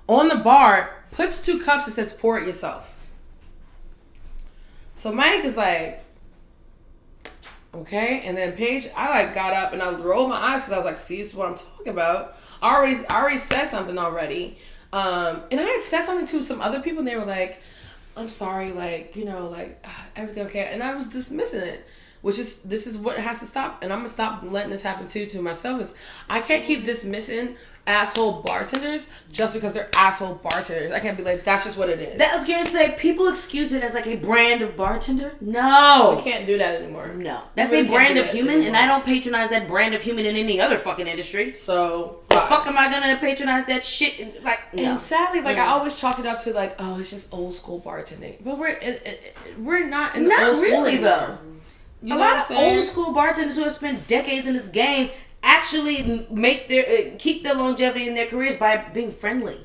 On the bar, puts 2 cups and says, pour it yourself. So Mike is like, okay. And then Paige, I like got up and I rolled my eyes because I was like, see, this is what I'm talking about. I already said something already. And I had said something to some other people and they were like, I'm sorry, like, everything okay. And I was dismissing it. This is what has to stop, and I'm gonna stop letting this happen to myself. Is I can't keep dismissing asshole bartenders just because they're asshole bartenders. I can't be like, that's just what it is. That was gonna say, people excuse it as like a brand of bartender. No, we can't do that anymore. No, that's a brand of human, and I don't patronize that brand of human in any other fucking industry. So the fuck am I gonna patronize that shit? Like, no. And sadly, like I always chalk it up to like, oh, it's just old school bartending, but we're not in the old school really anymore. Though. A lot of old school bartenders who have spent decades in this game actually keep their longevity in their careers by being friendly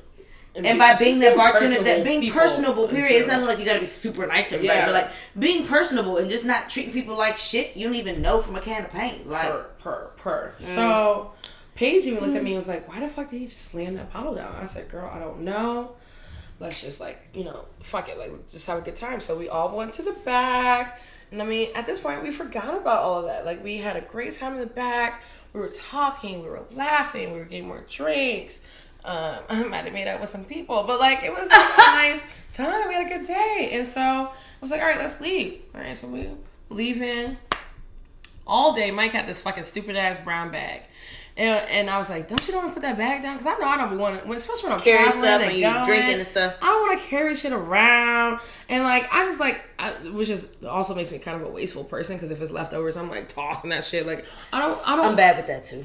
and by being that bartender, that being personable. Period. It's not like you gotta be super nice to everybody, but like being personable and just not treating people like shit you don't even know from a can of paint. Like So Paige even looked at me and was like, "Why the fuck did he just slam that bottle down?" I said, "Girl, I don't know. Let's just fuck it. Like just have a good time." So we all went to the back. And I mean, at this point, we forgot about all of that. Like, we had a great time in the back. We were talking. We were laughing. We were getting more drinks. I might have made out with some people. But, like, it was like a nice time. We had a good day. And so I was like, all right, let's leave. All right, so we leaving. All day, Mike had this fucking stupid-ass brown bag. And I was like, don't you want to put that bag down? Because I know I don't be wanting, especially when I'm carrying traveling stuff and and you drinking and stuff. I don't want to carry shit around. And like, I just like, which is also makes me kind of a wasteful person because if it's leftovers, I'm like tossing that shit. Like, I don't. I'm bad with that too.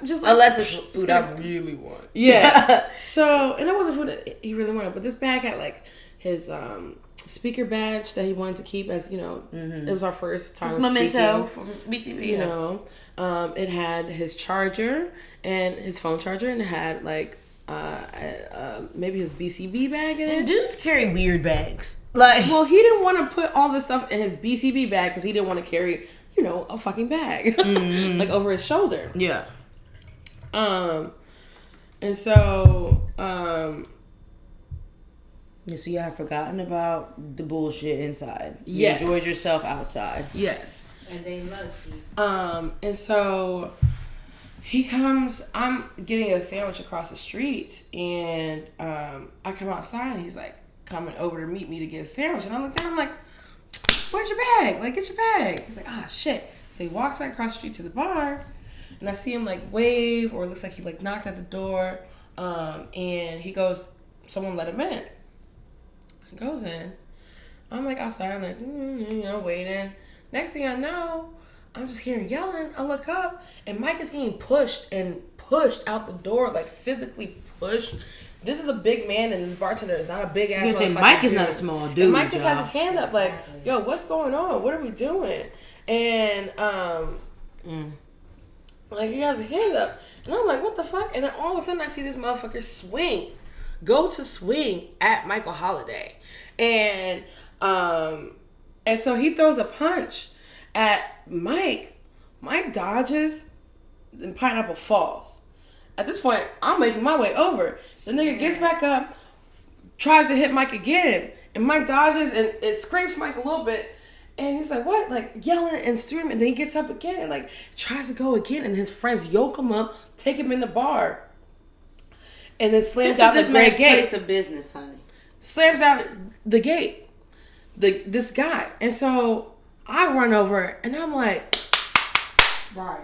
Just like, unless it's food I really want. Yeah. So, and it wasn't food that he really wanted, but this bag had like his speaker badge that he wanted to keep as, it was our first time. It's memento from BCB. It had his charger and his phone charger, and it had like maybe his BCB bag in it. And dudes carry weird bags. Like, well, he didn't want to put all this stuff in his BCB bag because he didn't want to carry, a fucking bag like over his shoulder. Yeah. And so so you have forgotten about the bullshit inside. Yes. You enjoyed yourself outside. Yes. And they love you. And so he comes, I'm getting a sandwich across the street, and I come outside, and he's like coming over to meet me to get a sandwich. And I look down, I'm like, where's your bag? Like, get your bag. He's like, shit. So he walks back across the street to the bar, and I see him like wave, or it looks like he like knocked at the door, and he goes, someone let him in. He goes in. I'm like outside, I'm like, waiting. Next thing I know, I'm just hearing yelling. I look up, and Mike is getting pushed out the door, like physically pushed. This is a big man, and this bartender is not a big ass. You say Mike is not a small dude. And Mike just has his hand up, like, "Yo, what's going on? What are we doing?" And like he has his hand up, and I'm like, "What the fuck?" And then all of a sudden, I see this motherfucker go to swing at Michael Holiday, and so he throws a punch at Mike. Mike dodges, and Pineapple falls. At this point, I'm making my way over. The nigga gets back up, tries to hit Mike again, and Mike dodges, and it scrapes Mike a little bit, and he's like, what? Like, yelling and screaming, and then he gets up again, and like, tries to go again, and his friends yoke him up, take him in the bar, and then slams out the great gate. Place of business, honey. Slams out the gate, this guy. And so, I run over, and I'm like, Right.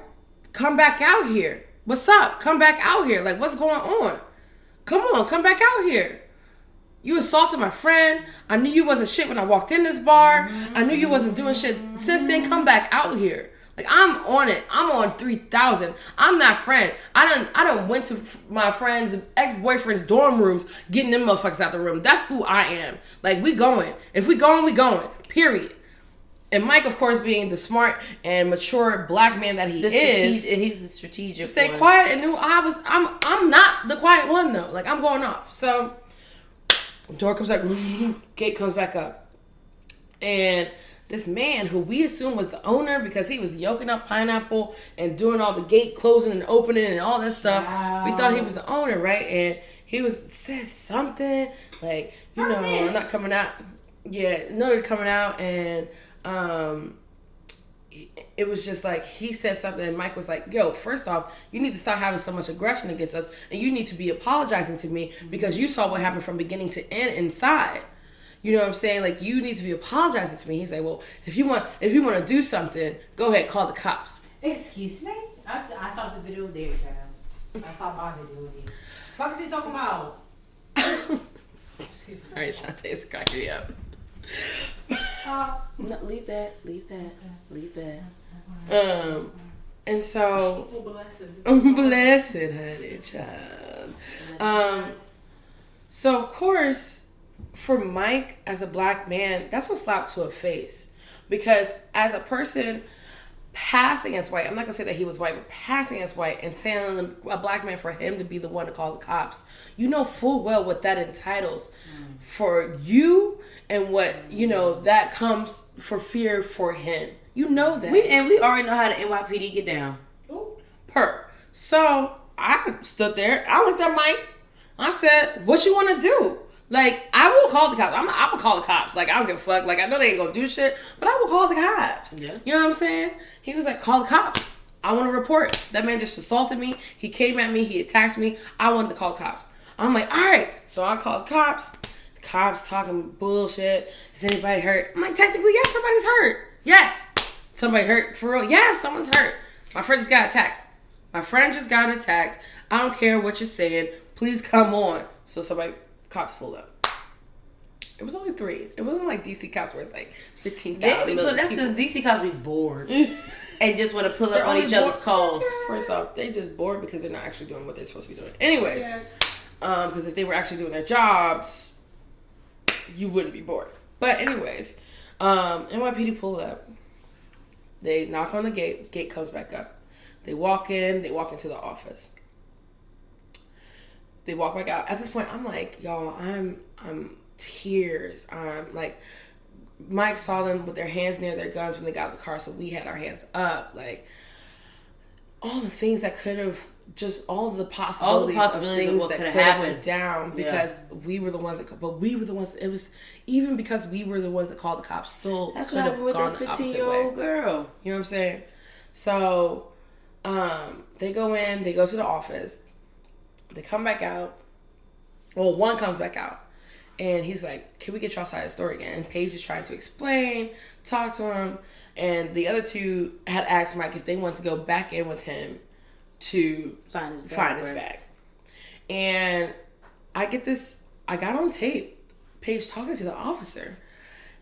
come back out here. What's up? Come back out here. Like, what's going on? Come back out here. You assaulted my friend. I knew you wasn't shit when I walked in this bar. I knew you wasn't doing shit since then. Come back out here. Like, I'm on it. I'm on 3,000. I'm that friend. I done went to my friend's ex-boyfriend's dorm rooms getting them motherfuckers out the room. That's who I am. Like, we going. If we going, we going. Period. And Mike, of course, being the smart and mature black man that he is, and he's the strategic. Stay quiet and knew I'm not the quiet one though. Like, I'm going off. So door comes up, gate comes back up, and this man who we assumed was the owner because he was yoking up Pineapple and doing all the gate closing and opening and all that stuff. Wow. We thought he was the owner, right? And he said something like, I'm not coming out. Yeah, no, you're coming out, and it was just like he said something, and Mike was like, yo, first off, you need to stop having so much aggression against us, and you need to be apologizing to me because you saw what happened from beginning to end inside. You know what I'm saying? Like, you need to be apologizing to me. He's like, well, if you want to do something, go ahead, call the cops. Excuse me? I saw the video there, child. I saw my video there. Fuck is he talking about? All right, Shantae's cracking me up. No, leave that. And so, blessed, honey, child. So of course, for Mike as a black man, that's a slap to a face, because as a person passing as white, I'm not gonna say that he was white, but passing as white and saying a black man, for him to be the one to call the cops, you know full well what that entitles for you. And what, that comes for fear for him. You know that. We already know how the NYPD get down. So, I stood there. I looked at Mike. I said, what you want to do? Like, I will call the cops. I'm going to call the cops. Like, I don't give a fuck. Like, I know they ain't going to do shit, but I will call the cops. Yeah. You know what I'm saying? He was like, call the cops. I want to report. That man just assaulted me. He came at me. He attacked me. I wanted to call the cops. I'm like, all right. So, I called cops. Cops talking bullshit. Is anybody hurt? I'm like, technically, yes, somebody's hurt. Yes. Somebody hurt for real. Yes, someone's hurt. My friend just got attacked. I don't care what you're saying. Please come on. So cops pulled up. It was only 3. It wasn't like DC cops where it's like 15,000. That's because DC cops be bored and just want to pull up on each other's calls. First off, they just bored because they're not actually doing what they're supposed to be doing. Anyways, because if they were actually doing their jobs, you wouldn't be bored. But anyways, NYPD pull up. They knock on the gate. Gate comes back up. They walk in. They walk into the office. They walk back out. At this point, I'm like, y'all, I'm tears. I'm like, Mike saw them with their hands near their guns when they got in the car, so we had our hands up. Like, all the things that could have, just all the possibilities of things that could have went down because we were the ones that, but we were the ones, it was, even because we were the ones that called the cops, still that's what happened with that 15-year-old girl. You know what I'm saying? So, they go in, they go to the office, they come back out. Well, one comes back out. And he's like, can we get y'all side of the story again? And Paige is trying to explain, talk to him. And the other two had asked Mike if they wanted to go back in with him to Find his bag. find his bag. And I got on tape, Paige talking to the officer,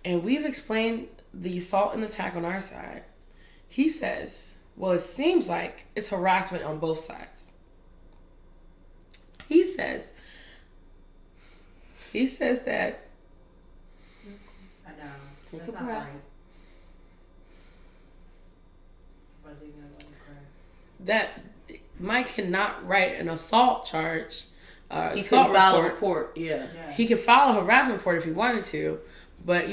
and we've explained the assault and attack on our side. He says, well, it seems like it's harassment on both sides. He says that I know. Take That's a not breath. right. Was he gonna let me cry? that Mike cannot write an assault charge. He assault couldn't file a report. Yeah. Yeah. He could file a harassment report if he wanted to, but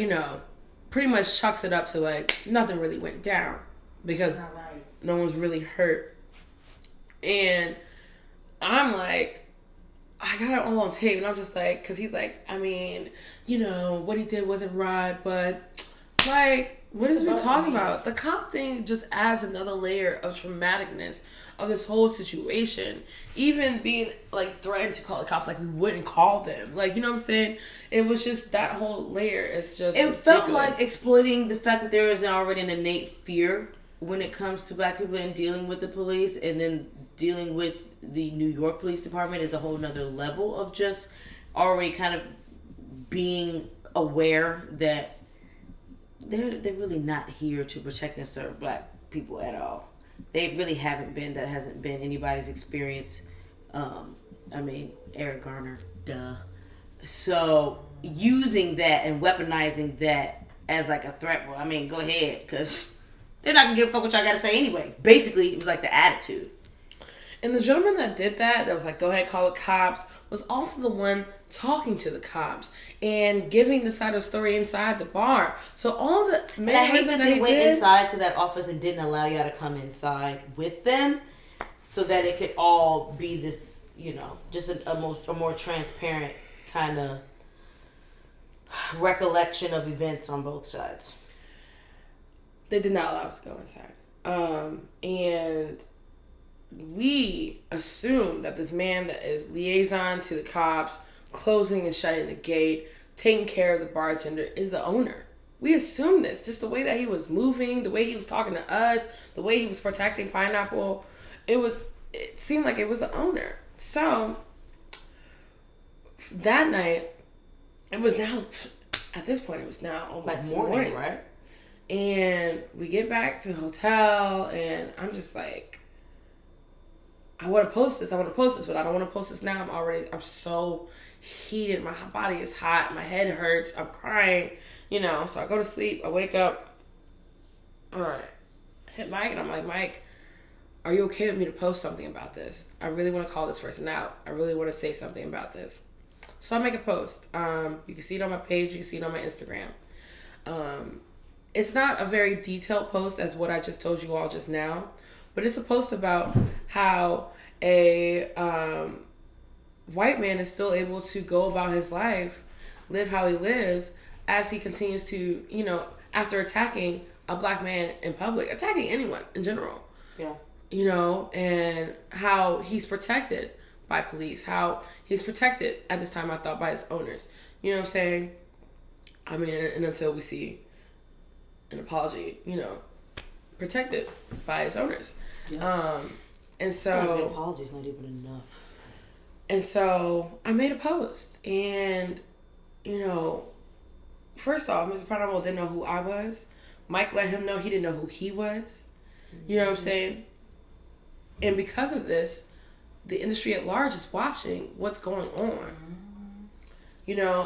pretty much chucks it up to like nothing really went down because That's not right. no one's really hurt. And I'm like, I got it all on tape, and I'm just like, because he's like, I mean, what he did wasn't right, but like, what is we talking about? The cop thing just adds another layer of traumaticness of this whole situation. Even being like threatened to call the cops, like we wouldn't call them, like, you know what I'm saying? It was just that whole layer. It's just It ridiculous. felt like exploiting the fact that there is already an innate fear when it comes to black people and dealing with the police, and then dealing with the New York Police Department is a whole nother level of just already kind of being aware that they're really not here to protect and serve black people at all. They really haven't been. That hasn't been anybody's experience. Eric Garner, duh. So using that and weaponizing that as like a threat, well, go ahead, because they're not gonna give a fuck what y'all gotta say anyway. Basically, it was like the attitude. And the gentleman that did that was like, go ahead, call the cops, was also the one talking to the cops and giving the side of the story inside the bar. So all the And I hate that they went inside to that office and didn't allow y'all to come inside with them, so that it could all be this, just a more transparent kind of recollection of events on both sides. They did not allow us to go inside. And we assume that this man that is liaison to the cops, closing and shutting the gate, taking care of the bartender, is the owner. We assume this. Just the way that he was moving, the way he was talking to us, the way he was protecting Pineapple, it seemed like it was the owner. So that night, at this point, it was now almost Like morning, right? And we get back to the hotel, and I'm just like, I want to post this, but I don't want to post this now. I'm so heated. My body is hot. My head hurts. I'm crying, so I go to sleep. I wake up. All right. Hit Mike, and I'm like, Mike, are you okay with me to post something about this? I really want to call this person out. I really want to say something about this. So I make a post. You can see it on my page. You can see it on my Instagram. It's not a very detailed post as what I just told you all just now, but it's a post about how a white man is still able to go about his life, live how he lives, as he continues to, after attacking a black man in public, attacking anyone in general. Yeah. And how he's protected by police, how he's protected at this time, I thought, by his owners. You know what I'm saying? And until we see an apology, protected by his owners. Yeah. And so apology's not even enough. And so I made a post, and first off, Mr. Pineapple didn't know who I was. Mike let him know he didn't know who he was. You know what I'm saying? And because of this, the industry at large is watching what's going on.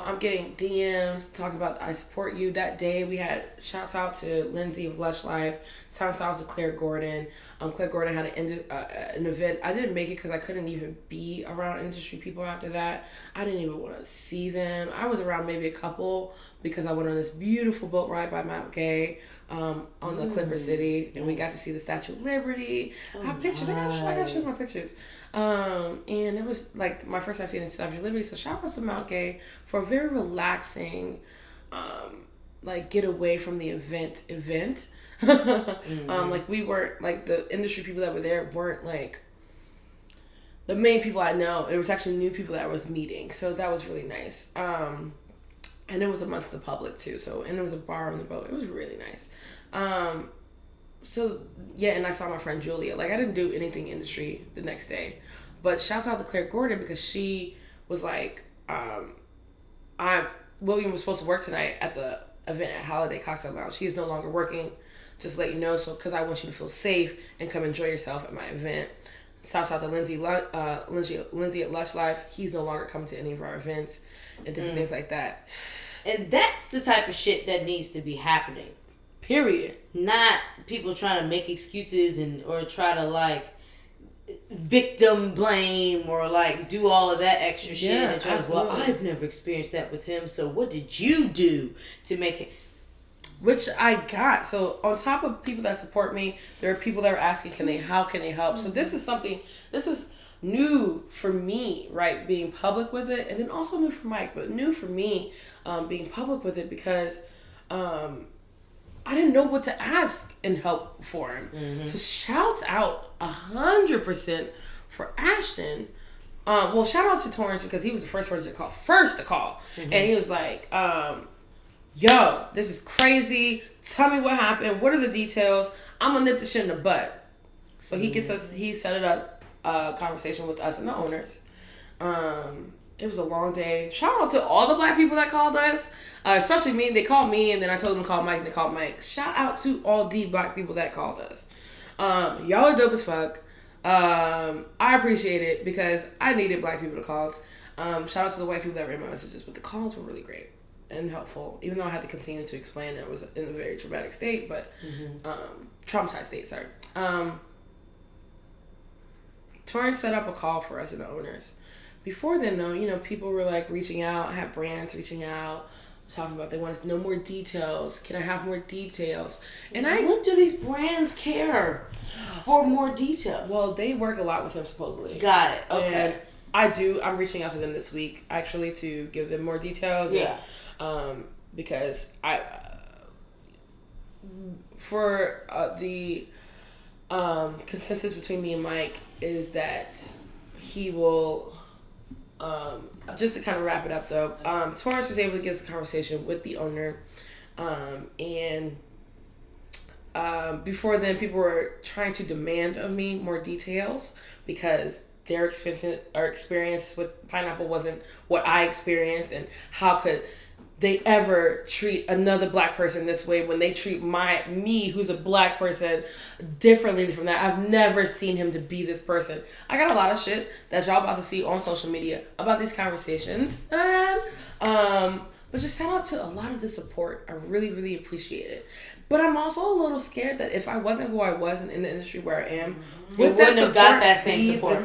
I'm getting DMs talking about I support you. That day we had shouts out to Lindsay of Lush Life, shouts out to Claire Gordon. Claire Gordon had an event. I didn't make it because I couldn't even be around industry people after that. I didn't even want to see them. I was around maybe a couple because I went on this beautiful boat ride by Mount Gay on the Clipper City, and we got to see the Statue of Liberty. I have pictures. Nice. I got to show my pictures. And it was like my first time seeing the Statue of Liberty. So shout out to Mount Gay for a very relaxing, get away from the event. Like we weren't, like the industry people that were there weren't like the main people I know. It was actually new people that I was meeting. So that was really nice. And it was amongst the public too. And there was a bar on the boat. It was really nice. So yeah, and I saw my friend Julia. Like I didn't do anything industry the next day, but shouts out to Claire Gordon because she was like, William was supposed to work tonight at the event at Holiday Cocktail Lounge. He is no longer working. Just to let you know, so because I want you to feel safe and come enjoy yourself at my event. Shouts out to Lindsay at Lush Life. He's no longer coming to any of our events and different things like that. And that's the type of shit that needs to be happening. Period. Not people trying to make excuses or try to like victim blame or like do all of that extra shit. Yeah, And try to, well, I've never experienced that with him, so what did you do to make it? Which I got. So on top of people that support me, there are people that are asking, how can they help? So this is new for me, right? Being public with it, and then also new for Mike, but new for me, being public with it because I didn't know what to ask and help for him. Mm-hmm. So shouts out 100% for Ashton. Well, shout out to Torrance because he was the first person to call. Mm-hmm. And he was like, yo, this is crazy. Tell me what happened. What are the details? I'm gonna nip this shit in the bud. So he set it up a conversation with us and the owners. It was a long day. Shout out to all the black people that called us, especially me. They called me and then I told them to call Mike and they called Mike. Shout out to all the black people that called us. Y'all are dope as fuck. I appreciate it because I needed black people to call us. Shout out to the white people that read my messages, but the calls were really great and helpful, even though I had to continue to explain it was in a very traumatic state, but traumatized state, sorry. Torrance set up a call for us and the owners. Before then, though, people were like reaching out, had brands reaching out, talking about they wanted to know more details. Can I have more details? And what do these brands care for more details? Well, they work a lot with them, supposedly. Got it. Okay. And I'm reaching out to them this week, actually, to give them more details. Yeah. Because the consensus between me and Mike is that he will, just to kind of wrap it up though, Torrance was able to get a conversation with the owner, and before then people were trying to demand of me more details because their experience with pineapple wasn't what I experienced, and how could they ever treat another black person this way when they treat me who's a black person differently from that. I've never seen him to be this person. I got a lot of shit that y'all about to see on social media about these conversations that I had. But just shout out to a lot of the support. I really, really appreciate it. But I'm also a little scared that if I wasn't who I was in the industry where I am, you wouldn't have got that same support.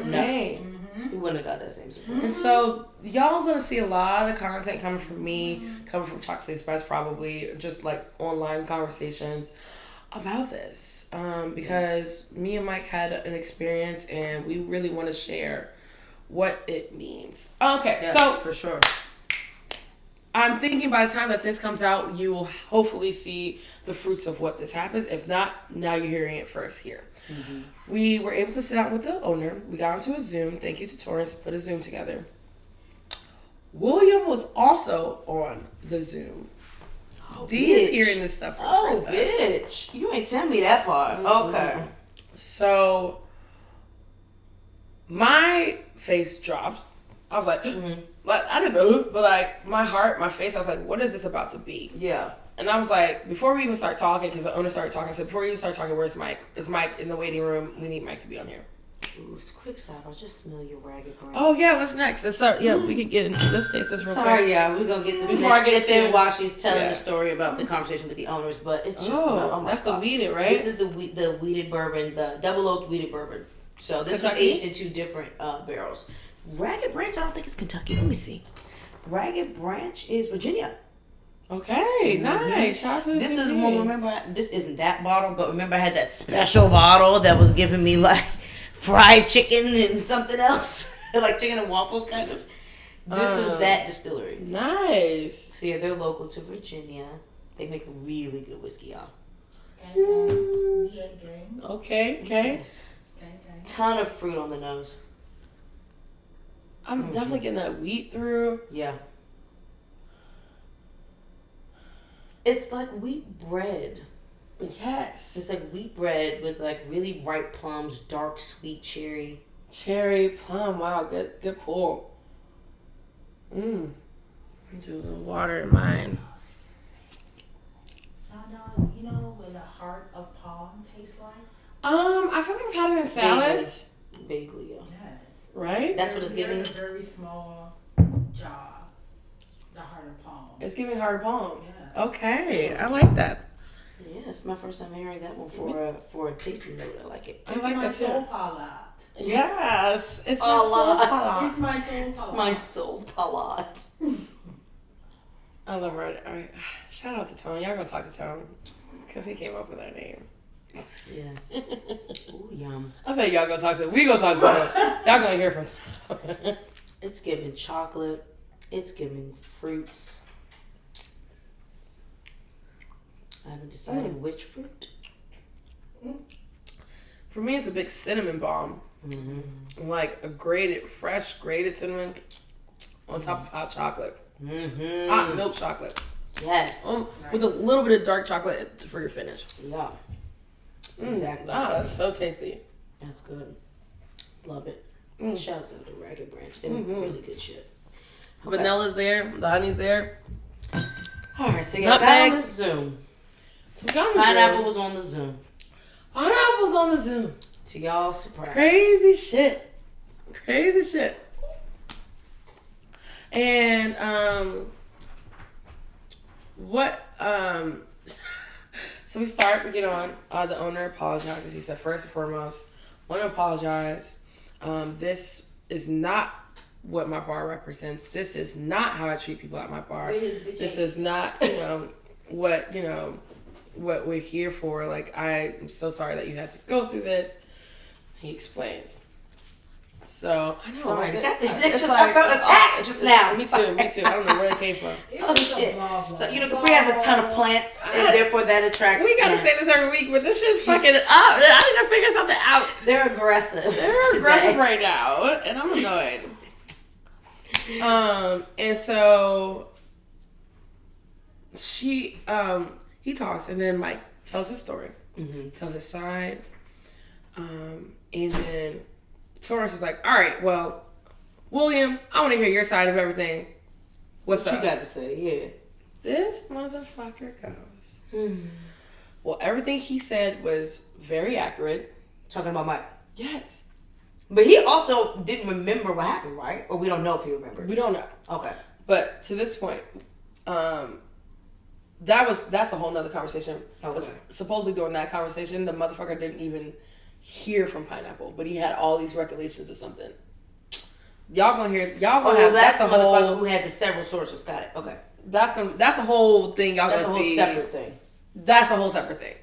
You wouldn't have got that same support. And so y'all gonna see a lot of content coming from me, coming from Chocolate Express, probably just like online conversations about this, because me and Mike had an experience and we really want to share what it means. Okay, yeah, so for sure. I'm thinking by the time that this comes out, you will hopefully see the fruits of what this happens. If not, now you're hearing it first here. Mm-hmm. We were able to sit down with the owner. We got onto a Zoom. Thank you to Torrance, put a Zoom together. William was also on the Zoom. Oh, Dee is hearing this stuff for the first time. Bitch. You ain't tell me that part. Mm-hmm. Okay. So, my face dropped. I was like, like, I didn't know, but like my heart, my face, I was like, what is this about to be? Yeah. And I was like, before we even start talking, because the owner started talking, I said, before we even start talking, where's Mike? Is Mike in the waiting room? We need Mike to be on here. Ooh, quick side, I'll just smell your ragged branch. Oh yeah, what's next? Let's start. Yeah, we could get into. Let's taste this real quick. Sorry, yeah, we're gonna get this before I get in while she's telling the story about the conversation with the owners. But it's just that's the weeded, right? This is the weeded bourbon, the double oaked weeded bourbon. So this was aged in 2 different barrels. Ragged Branch, I don't think it's Kentucky. Let me see. Ragged Branch is Virginia. Okay, nice. Shout out to this is one. Remember, this isn't that bottle, but remember I had that special bottle that was giving me like fried chicken and something else, like chicken and waffles, kind of. This is that distillery. Nice. So yeah, they're local to Virginia. They make really good whiskey, y'all. Okay. Yes. Ton of fruit on the nose. I'm definitely getting that wheat through. Yeah. It's like wheat bread. Yes. It's like wheat bread with like really ripe plums, dark sweet cherry. Cherry, plum. Wow, good pull. Do a little water in mine. You know what the heart of palm tastes like? I feel like I've had it in salads. Vaguely, yeah. Yes. Right? That's what it's giving. A very small jar. The heart of palm. It's giving heart of palm. Yeah. Okay, I like that. Yeah, it's my first time hearing that one for a tasting note. I like it. I like that Soul too. Palate. Yes, it's my Palate. soul palate. It's my soul It's palate. my soul palate. I love her. All right. Shout out to Tone. Y'all gonna talk to Tone because he came up with our name. Yes. Ooh, yum. I say y'all gonna talk to. We gonna talk to Tone. Y'all gonna hear from. It's giving chocolate. It's giving fruits. I haven't decided which fruit. For me, it's a big cinnamon bomb. Like a fresh grated cinnamon on top of hot chocolate. Hot milk chocolate. Yes. With a little bit of dark chocolate for your finish. Yeah. That's exactly. That's so tasty. That's good. Love it. Shouts out to Ragged Branch. They make really good shit. Okay. Vanilla's there. The honey's there. Alright, so y'all got Nutmeg. on the Zoom. Some gum Pineapple was on the Zoom. Pineapple's on the Zoom. To y'all surprise. Crazy shit. Crazy shit. And so we get on. The owner apologizes. He said, first and foremost, want to apologize. This is not what my bar represents. This is not how I treat people at my bar. This is not, what we're here for. Like, I'm so sorry that you had to go through this. He explains. So I know. Sorry, like, got this. it's I felt attacked just now. Me too. I don't know where it came from. Oh shit! So, Capri has a ton of plants, and therefore that attracts. We gotta say this every week, but this shit's fucking up. I need to figure something out. They're aggressive. They're aggressive right now, and I'm annoyed. And so he talks, and then Mike tells his story, tells his side, and then Torrance is like, all right, well, William, I want to hear your side of everything. What's up? You got to say, yeah. This motherfucker goes. Well, everything he said was very accurate. Talking about Mike. Yes. But he also didn't remember what happened, right? Or we don't know if he remembered. We don't know. Okay. But to this point, that's a whole nother conversation. Okay. Supposedly during that conversation, the motherfucker didn't even hear from Pineapple, but he had all these recollections of something. Y'all gonna have that's a motherfucker who had the several sources. Got it. Okay. That's a whole thing y'all That's gonna a whole see. separate thing. That's a whole separate thing.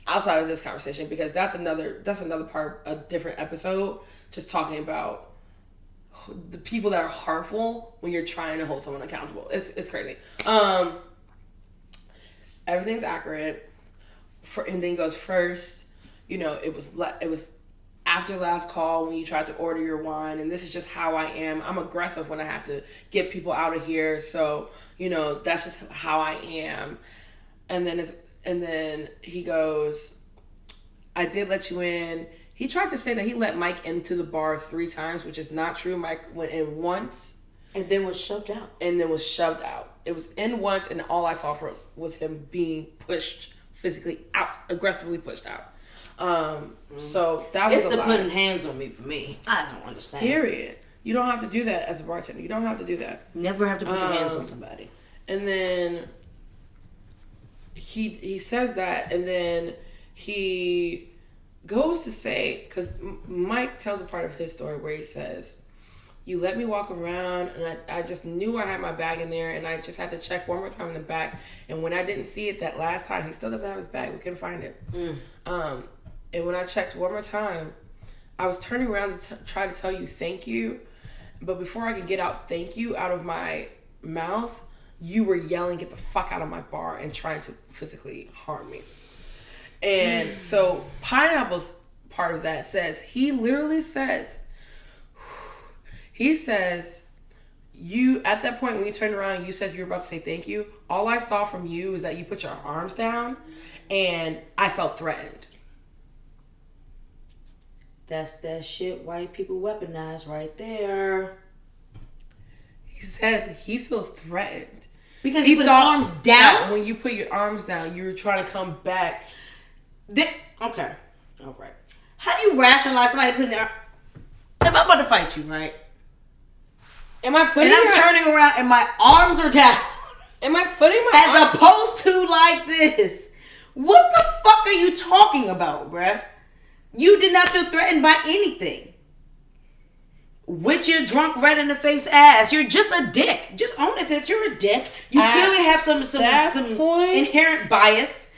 Outside of this conversation, because that's another part, a different episode, just talking about the people that are harmful when you're trying to hold someone accountable. It's crazy. Everything's accurate. And then goes first. It was after the last call when you tried to order your wine, and this is just how I am. I'm aggressive when I have to get people out of here, so that's just how I am. And then he goes, I did let you in. He tried to say that he let Mike into the bar 3 times, which is not true. Mike went in once. And then was shoved out. It was in once, and all I saw was him being pushed physically out, aggressively pushed out. So that was it's the lie. putting hands on me for me. I don't understand. Period. You don't have to do that as a bartender. You don't have to do that. Never have to put your hands on somebody. And then he says that, and then he goes to say, because Mike tells a part of his story where he says, you let me walk around, and I just knew I had my bag in there, and I just had to check one more time in the back, and when I didn't see it that last time, he still doesn't have his bag, we couldn't find it. And when I checked one more time, I was turning around to try to tell you thank you, but before I could get out thank you out of my mouth, you were yelling, get the fuck out of my bar, and trying to physically harm me. And so Pineapple's part of that says, he literally says, you, at that point when you turned around, you said you were about to say thank you. All I saw from you is that you put your arms down, and I felt threatened. That's that shit white people weaponize right there. He said he feels threatened. Because he put his arms down? When you put your arms down, you were trying to come back. Okay. All right. How do you rationalize somebody putting their... If I'm about to fight you, right? Am I putting... And I'm turning around and my arms are down. Am I putting my As opposed to like this. What the fuck are you talking about, bruh? You did not feel threatened by anything. With your drunk, red in the face ass, you're just a dick. Just own it that you're a dick. You clearly have some inherent bias.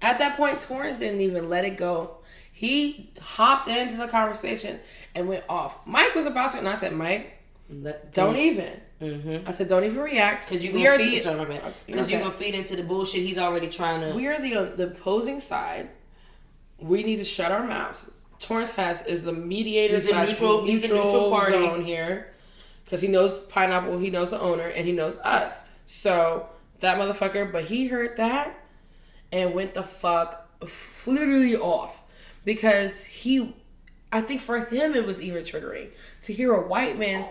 At that point, Torrance didn't even let it go. He hopped into the conversation and went off. Mike was about to, and I said, Mike, don't even. I said, don't even react. Because you're going to feed into the bullshit he's already trying to... We are the opposing side. We need to shut our mouths. Torrance is the mediator. He's a neutral party zone here. Because he knows Pineapple, he knows the owner, and he knows us. So, that motherfucker, but he heard that and went the fuck literally off. Because I think for him it was even triggering to hear a white man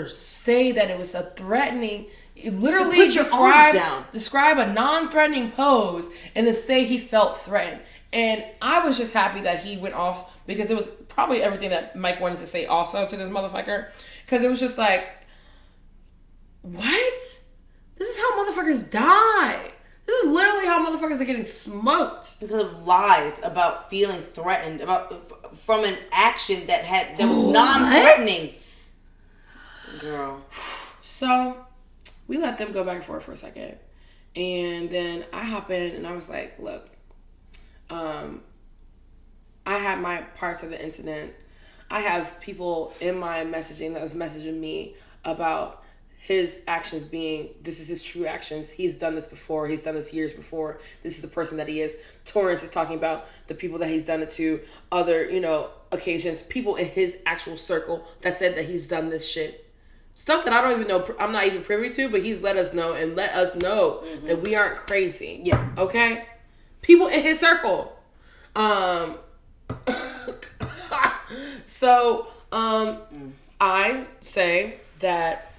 say that it was a threatening, literally to put your arms down. Describe a non-threatening pose and then say he felt threatened. And I was just happy that he went off because it was probably everything that Mike wanted to say also to this motherfucker. Because it was just like, what? This is how motherfuckers die. This is literally how motherfuckers are getting smoked. Because of lies about feeling threatened, from an action that was non-threatening. Girl. So, we let them go back and forth for a second. And then I hop in and I was like, look, I had my parts of the incident. I have people in my messaging that was messaging me about his actions being, this is his true actions. He's done this before. He's done this years before. This is the person that he is. Torrance is talking about the people that he's done it to, other, occasions, people in his actual circle that said that he's done this shit. Stuff that I don't even know, I'm not even privy to, but he's let us know and let us know that we aren't crazy. Yeah. Okay? People in his circle. So, I say that,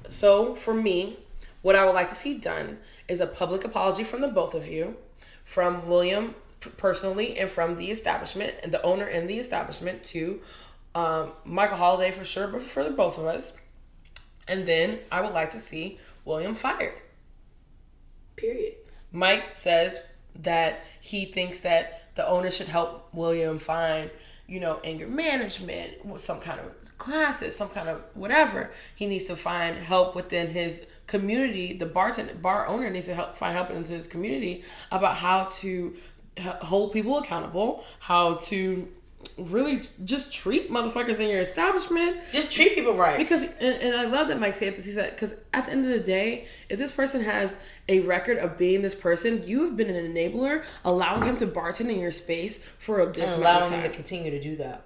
so for me, what I would like to see done is a public apology from the both of you, from William personally and from the establishment and the owner and the establishment to Michael Holiday for sure, but for the both of us. And then I would like to see William fired. Period. Mike says that he thinks that the owner should help William find, anger management, some kind of classes, some kind of whatever. He needs to find help within his community. The bar owner needs to find help into his community about how to hold people accountable, how to really just treat motherfuckers in your establishment. Just treat people right. Because, and I love that Mike said this, he said, because at the end of the day, if this person has a record of being this person, you have been an enabler, allowing him to bartend in your space for this amount of time. Allowing him to continue to do that.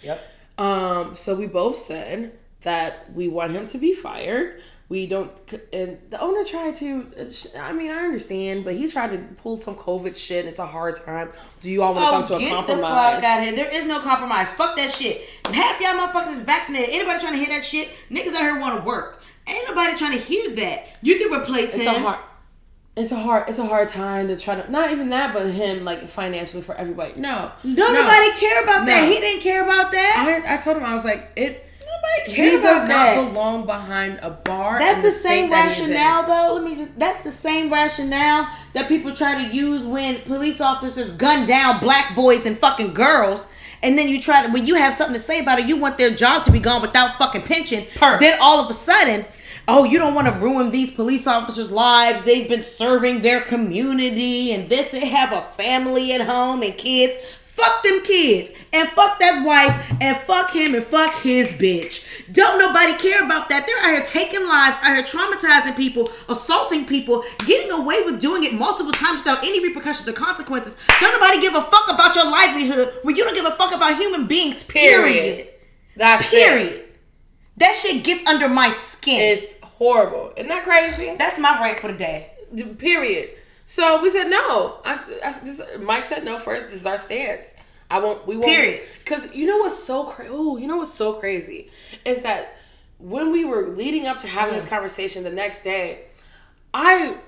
Yep. So we both said that we want him to be fired. We don't, and the owner tried to, I understand, but he tried to pull some COVID shit. It's a hard time. Do you all want to come to a compromise? Get the fuck out of here. There is no compromise. Fuck that shit. Half y'all motherfuckers is vaccinated. Anybody trying to hear that shit? Niggas out here want to work. Ain't nobody trying to hear that. You can replace him. It's a hard time to try to, not even that, but him, like, financially for everybody. Nobody care about that. He didn't care about that. I told him, I was like, Nobody he cares about does that. not belong behind a bar. That's the same rationale, though. That's the same rationale that people try to use when police officers gun down black boys and fucking girls. And then when you have something to say about it, you want their job to be gone without fucking pension. Perfect. Then all of a sudden, you don't want to ruin these police officers' lives. They've been serving their community and they have a family at home and kids. Fuck them kids, and fuck that wife, and fuck him, and fuck his bitch. Don't nobody care about that. They're out here taking lives, out here traumatizing people, assaulting people, getting away with doing it multiple times without any repercussions or consequences. Don't nobody give a fuck about your livelihood when you don't give a fuck about human beings, period. That's period. That shit gets under my skin. It's horrible. Isn't that crazy? That's my rant for the day. Period. So we said no. Mike said no first. This is our stance. We won't. Period. Because you know what's so crazy? Oh, you know what's so crazy is that when we were leading up to having this conversation the next day, I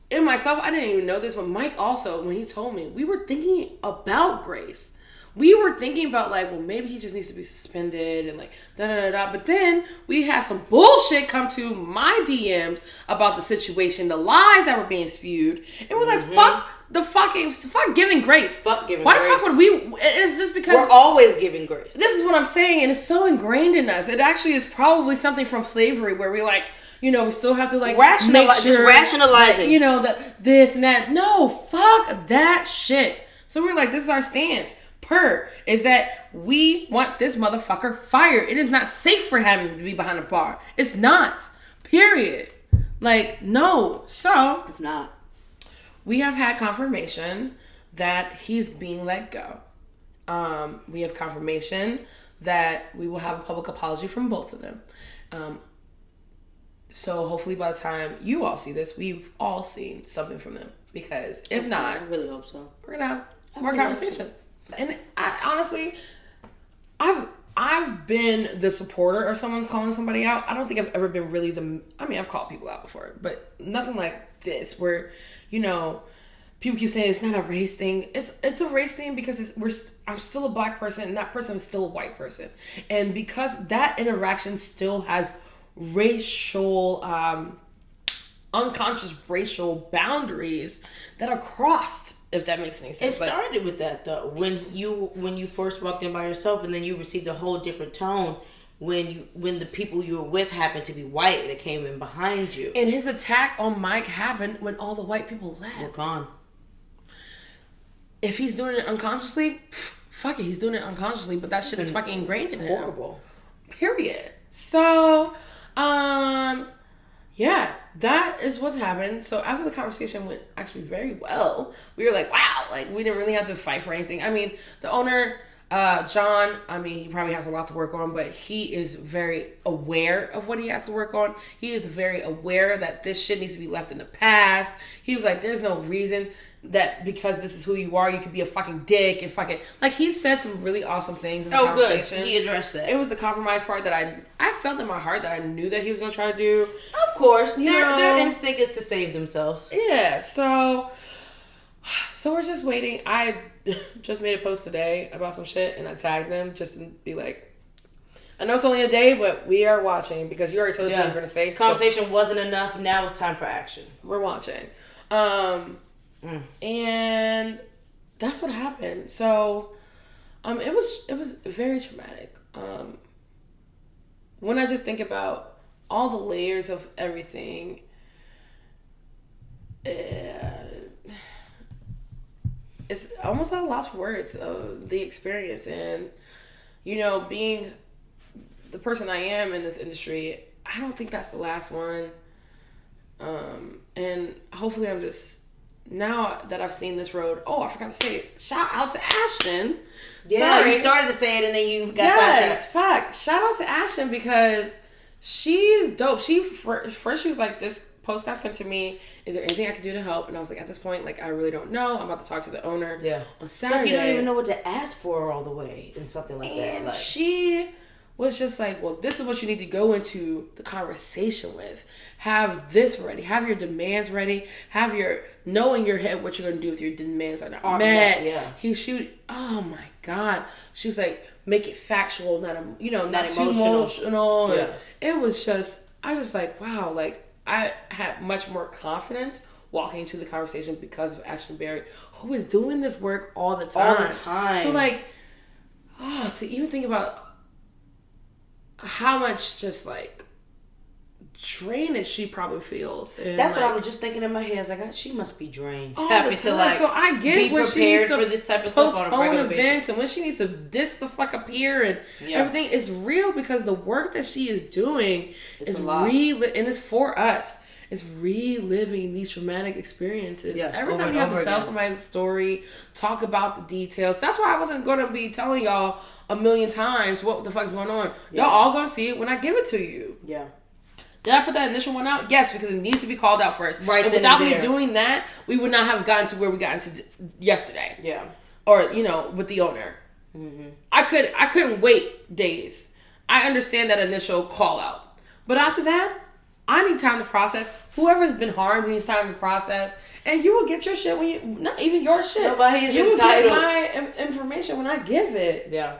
didn't even know this, but Mike also, when he told me, we were thinking about Grace. We were thinking about like, well, maybe he just needs to be suspended and like da-da-da-da. But then we had some bullshit come to my DMs about the situation, the lies that were being spewed. And we're like, fuck giving grace. Fuck giving Why grace. the fuck would we? It's just because we're always giving grace. This is what I'm saying, and it's so ingrained in us. It actually is probably something from slavery where we like, you know, we still have to like rationalize it. You know, this and that. No, fuck that shit. So we're like, this is our stance. Is that we want this motherfucker fired. It is not safe for him to be behind a bar. It's not. Period. Like, no. So it's not. We have had confirmation that he's being let go. We have confirmation that we will have a public apology from both of them. So hopefully by the time you all see this, we've all seen something from them. Because if not, I really hope so. We're gonna have more conversation. And I honestly, I've been the supporter of someone's calling somebody out. I don't think I've ever been really I've called people out before, but nothing like this where, you know, people keep saying it's not a race thing. It's a race thing because I'm still a black person and that person is still a white person. And because that interaction still has racial, unconscious racial boundaries that are crossed. If that makes any sense. It started with that though. When you first walked in by yourself, and then you received a whole different tone when the people you were with happened to be white that came in behind you. And his attack on Mike happened when all the white people left. We're gone. If he's doing it unconsciously, fuck it, he's doing it unconsciously. But that shit is fucking ingrained in him. Horrible. Period. So, yeah, that is what's happened. So after the conversation went actually very well, we were like, wow, like we didn't really have to fight for anything. I mean, the owner, John, I mean, he probably has a lot to work on, but he is very aware of what he has to work on. He is very aware that this shit needs to be left in the past. He was like, there's no reason that because this is who you are, you could be a fucking dick and fucking... Like, he said some really awesome things in the conversation. Good. He addressed that. It was the compromise part that I felt in my heart that I knew that he was going to try to do. Of course. Their instinct is to save themselves. Yeah, so we're just waiting. I just made a post today about some shit, and I tagged them just to be like, I know it's only a day, but we are watching because you already told us what you were going to say. Conversation wasn't enough. Now it's time for action. We're watching. And that's what happened. So, it was very traumatic. When I just think about all the layers of everything, it's almost at a loss for words of the experience. And, you know, being the person I am in this industry, I don't think that's the last one. And hopefully I'm just... Now that I've seen this road, I forgot to say it. Shout out to Ashton. Yeah, sorry. You started to say it and then you got sidetracked. Fuck. Shout out to Ashton because she's dope. First she was like, this post got sent to me. Is there anything I can do to help? And I was like, at this point, like, I really don't know. I'm about to talk to the owner on Saturday. Like, you don't even know what to ask for all the way and something like that. And she was just like, well, this is what you need to go into the conversation with. Have this ready. Have your demands ready. Have know in your head what you're going to do if your demands are not met. Yeah. Oh my God. She was like, make it factual, not too emotional. Yeah. It was just, I was like, wow, like I had much more confidence walking into the conversation because of Ashton Berry, who is doing this work all the time. So like, to even think about how much just like drainage she probably feels. And that's what I was just thinking in my head. I was like, she must be drained. Happy to like, so I get when she needs to for this type of stuff on a regular basis, and when she needs to diss the fuck up here and everything is real because the work that she is doing is real and it's for us. is reliving these traumatic experiences. Yeah, Every over time and you have to over tell again. somebody the story, talk about the details. That's why I wasn't going to be telling y'all a million times what the fuck's going on. Yeah. Y'all all going to see it when I give it to you. Yeah. Did I put that initial one out? Yes, because it needs to be called out first. Right And then without and me there. doing that, we would not have gotten to where we got into yesterday. Yeah. Or, with the owner. Mm-hmm. I couldn't wait days. I understand that initial call out. But after that, I need time to process. Whoever's been harmed needs time to process. And you will get your shit when you, not even your shit. Nobody is you entitled. will get my information when I give it. Yeah.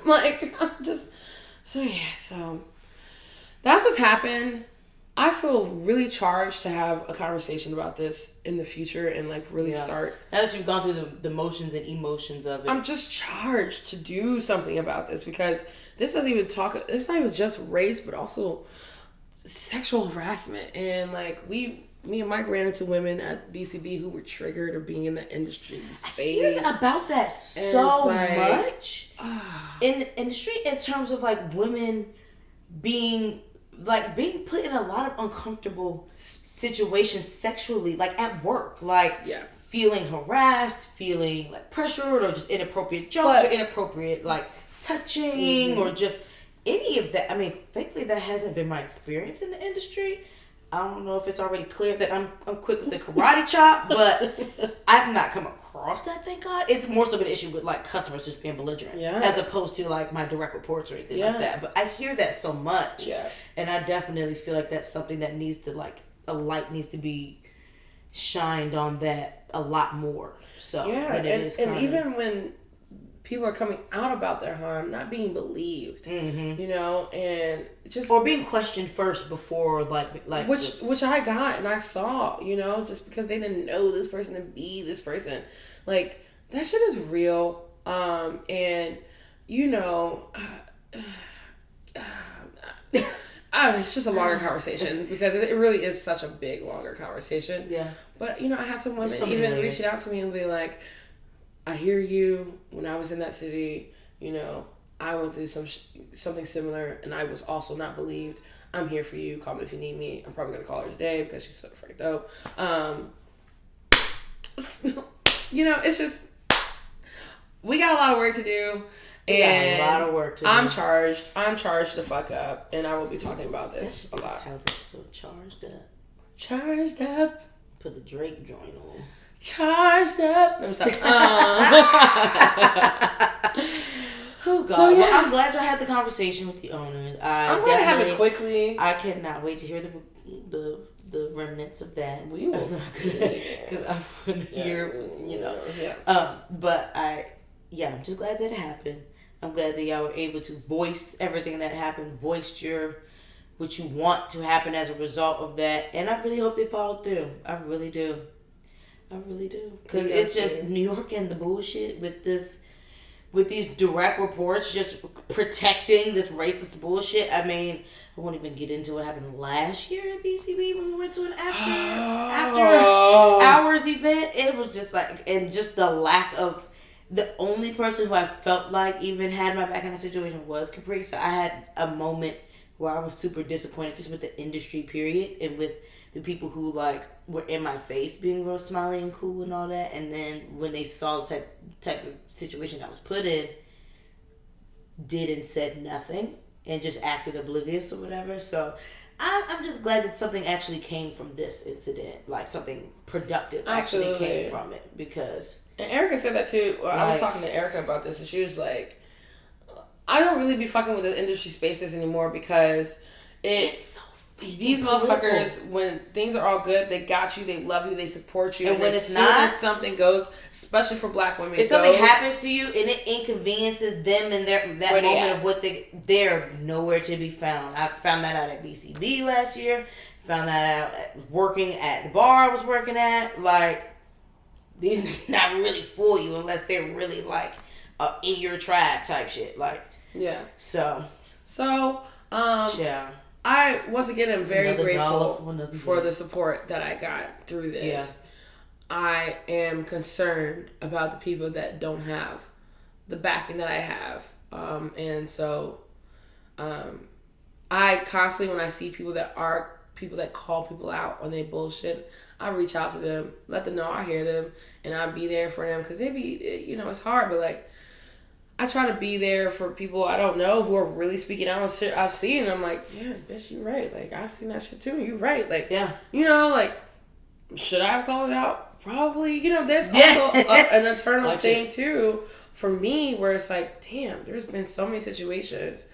Like, so that's what's happened. I feel really charged to have a conversation about this in the future and like really start. Now that you've gone through the motions and emotions of it. I'm just charged to do something about this because this doesn't even talk. It's not even just race, but also sexual harassment. And like me and Mike ran into women at BCB who were triggered or being in the industry space. I hear about that And so it's like, much in the industry in terms of like women being put in a lot of uncomfortable situations sexually, like at work, like feeling harassed, feeling like pressured, or just inappropriate jokes, or inappropriate like touching, or just any of that. I mean, thankfully that hasn't been my experience in the industry. I don't know if it's already clear that I'm quick with the karate chop, but I've not come across that, thank God. It's more so an issue with like customers just being belligerent, as opposed to like my direct reports or anything like that. But I hear that so much, and I definitely feel like that's something that needs to a light needs to be shined on that a lot more. So and even when people are coming out about their harm, not being believed, and just or being questioned first before which I got and I saw, just because they didn't know this person to be this person, like that shit is real, and it's just a longer conversation because it really is such a big, longer conversation. Yeah, but I had some women even reaching out to me and be like, I hear you. When I was in that city, I went through something similar, and I was also not believed. I'm here for you. Call me if you need me. I'm probably gonna call her today because she's so freaked out. It's just we got a lot of work to do, and a lot of work to do. I'm charged to fuck up, and I will be talking about this a lot. So charged up. Charged up. Put the Drake joint on. Charged up. No, stop. Oh God! So, well, I'm glad I had the conversation with the owners. I'm going to have it quickly. I cannot wait to hear the remnants of that. We will see. Because I'm going to hear, But I'm just glad that it happened. I'm glad that y'all were able to voice everything that happened, voiced what you want to happen as a result of that, and I really hope they follow through. I really do. Because it's just New York and the bullshit with these direct reports just protecting this racist bullshit. I mean, I won't even get into what happened last year at BCB when we went to an after hours event. It was just and just the lack of, the only person who I felt like even had my back in the situation was Kapri. So I had a moment where I was super disappointed just with the industry period and with the people who were in my face being real smiley and cool and all that, and then when they saw the type of situation I was put in, did and said nothing and just acted oblivious or whatever. So I'm just glad that something actually came from this incident, like something productive actually came from it, because. And Erica said that too. Well, I was talking to Erica about this, and she was like, I don't really be fucking with the industry spaces anymore because it's so these motherfuckers, when things are all good, they got you, they love you, they support you. And when it's as soon as something goes, especially for black women, if something happens to you and it inconveniences them in that moment of what they're nowhere to be found. I found that out at BCB last year. Found that out working at the bar I was working at. These not really for you unless they're really in your tribe type shit. I, once again, am very grateful for the support that I got through this. Yeah. I am concerned about the people that don't have the backing that I have. I constantly, when I see people that are people that call people out on their bullshit, I reach out to them, let them know I hear them, and I be there for them, because they be, you know, it's hard, but like, I try to be there for people I don't know who are really speaking out on shit I've seen, and I'm like, yeah, bitch, you right, like, I've seen that shit too, you right, like, yeah, you know, like, should I have called it out? Probably, you know, there's also an internal like thing too, for me, where it's like, damn, there's been so many situations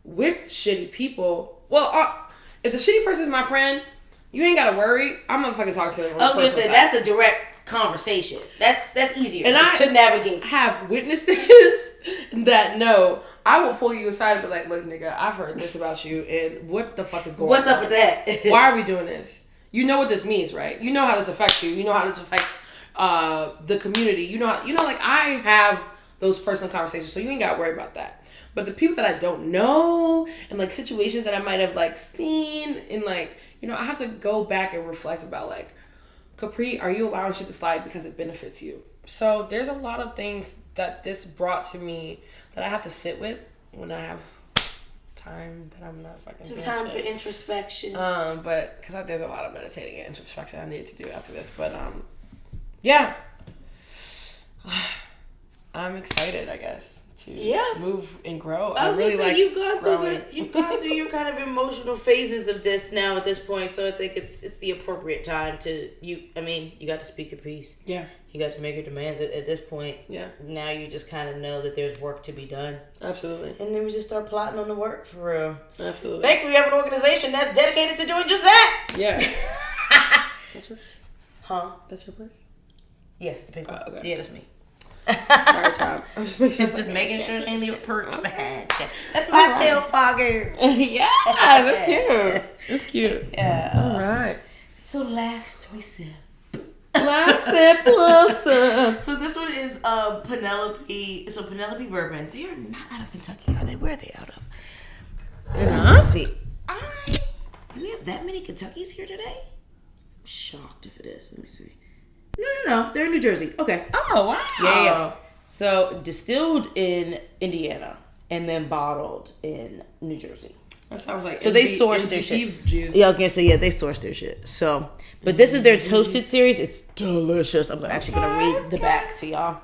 with shitty people. Well, if the shitty person is my friend, you ain't gotta worry. I'm gonna fucking talk to them. I was gonna say that's a direct conversation. That's easier to navigate. Have witnesses that know. I will pull you aside and be like, look, nigga, I've heard this about you, and what the fuck is going on? What's up with that? Why are we doing this? You know what this means, right? You know how this affects you. You know how this affects the community. You know, like, I have those personal conversations, so you ain't gotta worry about that. But the people that I don't know, and like situations that I might have like seen, and like, you know, I have to go back and reflect about, like, Kapri, are you allowing shit to slide because it benefits you? So there's a lot of things that this brought to me that I have to sit with when I have time that I'm not fucking some time for introspection. But because there's a lot of meditating and introspection I need to do after this. But yeah, I'm excited, I guess, to move and grow. I was really gonna say, like you've gone through your kind of emotional phases of this now at this point, so I think it's the appropriate time to you got to speak your piece. Yeah. You got to make your demands at this point. Yeah. Now you just kind of know that there's work to be done. Absolutely. And then we just start plotting on the work for real. Absolutely. Thankfully, we have an organization that's dedicated to doing just that. Yeah. Huh? That's your place? Yes, the pink one. Okay. Yeah, that's me. Sorry, child. I'm just making sure she ain't leave a perch behind. That's my tail fogger. Yeah, that's cute. That's cute. Yeah. All right. So last we sip. Last sip. So this one is Penelope. So Penelope Bourbon. They are not out of Kentucky, are they? Where are they out of? They're not? Let's see. Do we have that many Kentuckys here today? I'm shocked if it is. Let me see. No. They're in New Jersey. Okay. Oh, wow. Yeah. So distilled in Indiana and then bottled in New Jersey. That sounds like so they source their shit. Juice. Yeah, I was gonna say they source their shit. So, but this is their toasted series. It's delicious. I'm actually gonna read the back to y'all.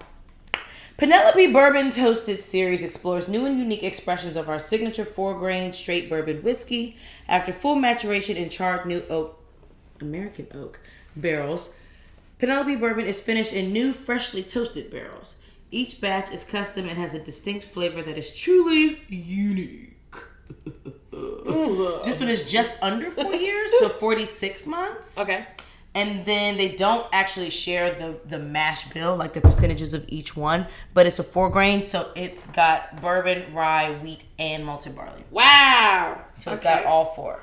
Penelope Bourbon Toasted Series explores new and unique expressions of our signature 4-grain straight bourbon whiskey. After full maturation in charred new oak, American oak barrels, Penelope Bourbon is finished in new, freshly toasted barrels. Each batch is custom and has a distinct flavor that is truly unique. This one is just under 4 years, so 46 months. Okay. And then they don't actually share the mash bill, like the percentages of each one, but it's a 4-grain, so it's got bourbon, rye, wheat, and malted barley. Wow. So it's got all 4.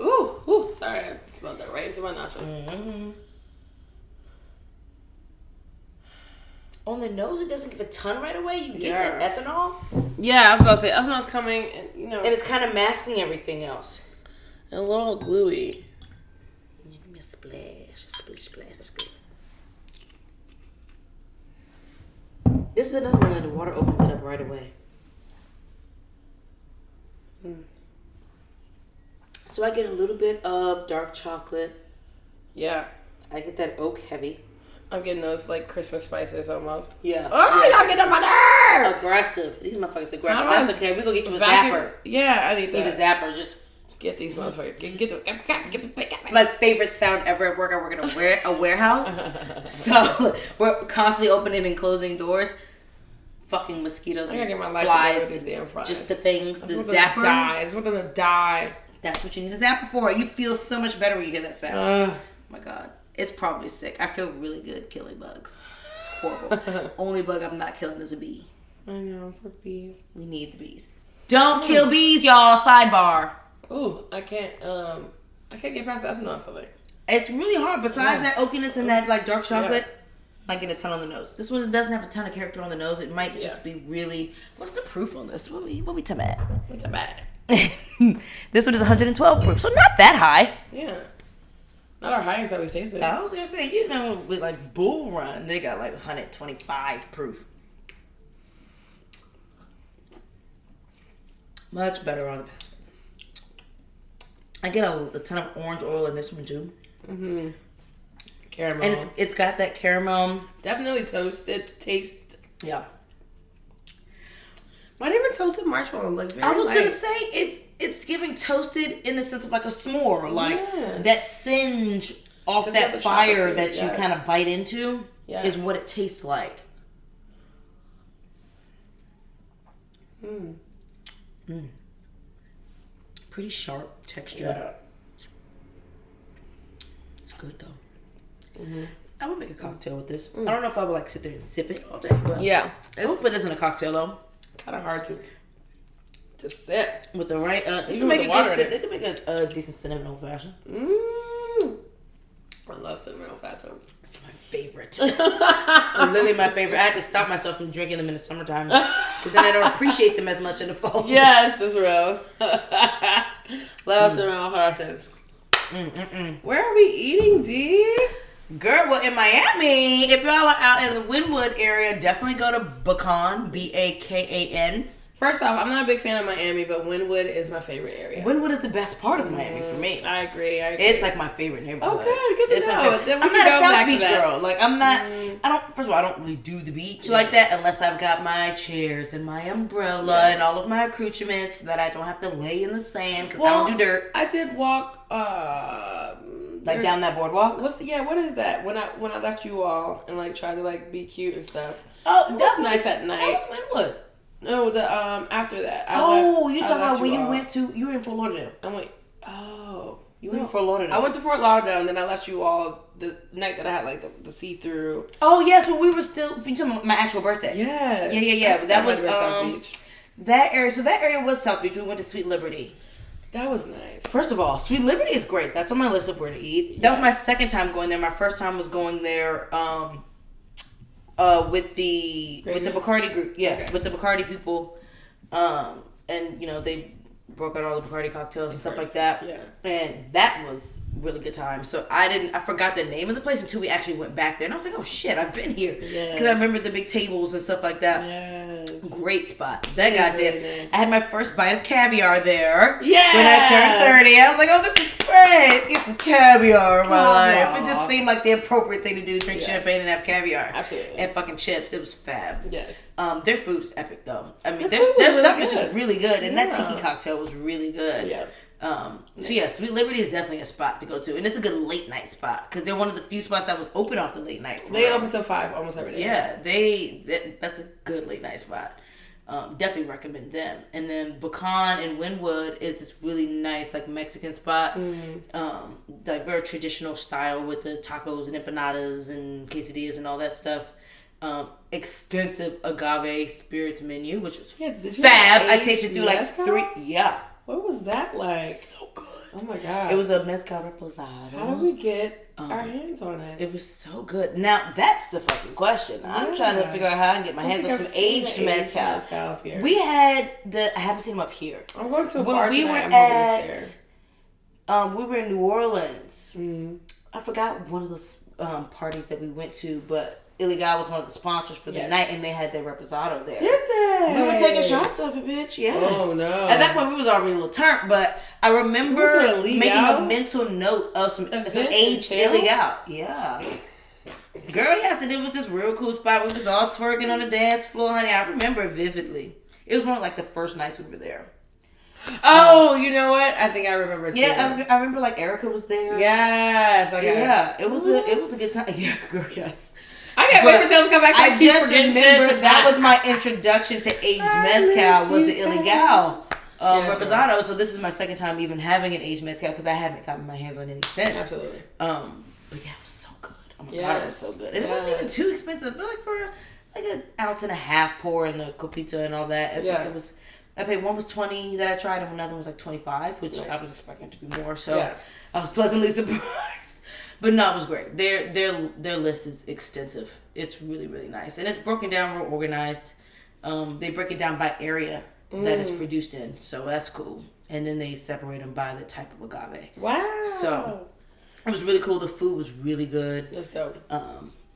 Ooh, sorry, I smelled that right into my nostrils. Mm-hmm. On the nose, it doesn't give a ton right away. You get that ethanol. Yeah, I was about to say ethanol's coming, and and it's kind of masking everything else. A little gluey. Give me a splash, that's good. This is another one that the water opens it up right away. So I get a little bit of dark chocolate. Yeah. I get that oak heavy. I'm getting those like Christmas spices almost. Yeah. Oh, y'all get on my nerves. Aggressive. These motherfuckers aggressive. That's okay. We're gonna get you a zapper. Yeah, I need that. Need a zapper. Just get these motherfuckers. It's my favorite sound ever at work. I work in a warehouse. So we're constantly opening and closing doors. Fucking mosquitoes. I gotta get my life flies. together with these damn flies. Just the things. The zapper. I just want them to die. That's what you need a zapper for. You feel so much better when you hear that sound. Oh my God. It's probably sick. I feel really good killing bugs. It's horrible. Only bug I'm not killing is a bee. I know, for bees. We need the bees. Don't kill bees, y'all. Sidebar. Ooh, I can't get past the ethanol, I feel like. It's really hard. Besides that oakiness and that like dark chocolate, I get a ton on the nose. This one doesn't have a ton of character on the nose. It might just be really. What's the proof on this? What we talking about? What's that? This one is 112 proof, so not that high. Yeah. Not our highest that we've tasted. I was gonna say, with like Bull Run, they got like 125 proof. Much better on the palate. I get a ton of orange oil in this one too. Caramel. And it's got that caramel. Definitely toasted taste. Yeah. Not even toasted marshmallow. Like very I was light. gonna say it's giving toasted in the sense of like a s'more, like that singe off Does it that have the fire chocolate that too? you Yes. kind of bite into Yes. is what it tastes like. Pretty sharp texture. Yeah. It's good though. I would make a cocktail with this. I don't know if I would like sit there and sip it all day. But Yeah. I would put this in a cocktail though. Kind of hard to sip. With the right, this Even can with make the a water good in sip. It can make a decent cinnamon old fashioned. I love cinnamon old fashions. It's my favorite. Literally my favorite. I had to stop myself from drinking them in the summertime because then I don't appreciate them as much in the fall. Yes, that's real. Love cinnamon old fashions. Where are we eating, Dee? Girl, well, in Miami, if y'all are out in the Wynwood area, definitely go to Bacan, Bakan. First off, I'm not a big fan of Miami, but Wynwood is my favorite area. Wynwood is the best part of Miami for me. I agree. It's like my favorite neighborhood. Oh, good to It's my know. favorite. Then we I'm can not a go South back to Beach that. girl. Like I'm not. I don't. First of all, I don't really do the beach like that unless I've got my chairs and my umbrella and all of my accoutrements so that I don't have to lay in the sand because I don't do dirt. I did walk. Like down that boardwalk. What is that? When I left you all and like tried to like be cute and stuff. Oh, That's nice at night. That was Wynwood. No, the after that. You talking about when you went to? You were in Fort Lauderdale. I went. Oh, You were in Fort Lauderdale. I went to Fort Lauderdale and then I left you all the night that I had like the see through. Oh yes, when we were still. You talking about my actual birthday? Yes. Yeah. That was South Beach. that area. So that area was South Beach. We went to Sweet Liberty. That was nice. First of all, Sweet Liberty is great. That's on my list of where to eat. That was my second time going there. My first time was going there with the Bacardi group. Yeah, Okay. with the Bacardi people. And they broke out all the Bacardi cocktails and stuff like that. Yeah. And that was really good time. So I forgot the name of the place until we actually went back there. And I was like, oh shit, I've been here. Yes. Because I remember the big tables and stuff like that. Yes. Great spot. That Really, goddamn. really nice. I had my first bite of caviar there. Yeah. When I turned 30. I was like, oh, this is great. Get some caviar in my Caviar. life. It just seemed like the appropriate thing to do, drink Yes. champagne and have caviar. Absolutely. And fucking chips. It was fab. Yes. Their food's epic though. I mean, Their their food was stuff really is just good. really good. And that Yeah. tiki cocktail was really good. Yeah. So yeah, Sweet Liberty is definitely a spot to go to. And it's a good late night spot. Because they're one of the few spots that was open off the late night. They open till 5 almost every day. Yeah, that's a good late night spot. Definitely recommend them. And then Bacan and Wynwood is this really nice like Mexican spot. Like very traditional style with the tacos and empanadas and quesadillas and all that stuff. Extensive agave spirits menu, which was Did you fab. have I tasted through like mezcal? 3. Yeah. What was that like? So good. Oh my god. It was a mezcal reposado. How did we get our hands on it? It was so good. Now that's the fucking question. I'm trying to figure out how I can get my hands on some aged mezcal. up here. We had I haven't seen them up here. I'm going to a When bar we tonight. were I'm hoping it's there. we were in New Orleans. I forgot one of those parties that we went to, but Illegal was one of the sponsors for the night, and they had their reposado there. Did they? We were taking shots of it, bitch. Yes. Oh no. At that point, we was already a little turned, but I remember Was it Illegal? making a mental note of some aged Illegal. Yeah. Girl, yes, and it was this real cool spot. We was all twerking on the dance floor, honey. I remember it vividly. It was one of like the first nights we were there. Oh, you know what? I think I remember it too. Yeah, I remember like Erica was there. Yes. Okay. Yeah, it was a good time. Yeah, girl, yes. I can't wait for Taylor to come back. So I keep just forgetting remember shit. that was my introduction to aged mezcal was the Illegal reposado. So this is my second time even having an aged mezcal because I haven't gotten my hands on any since. Absolutely. But yeah, it was so good. Oh my god, it was so good, and it wasn't even too expensive. I feel like for like an ounce and a half pour in the copita and all that. I think it was. I paid one was $20 that I tried, and another was like $25, which I was expecting it to be more. So I was pleasantly surprised. But no, it was great. Their list is extensive. It's really, really nice. And it's broken down real organized. They break it down by area that it's produced in. So that's cool. And then they separate them by the type of agave. Wow. So it was really cool. The food was really good. That's dope.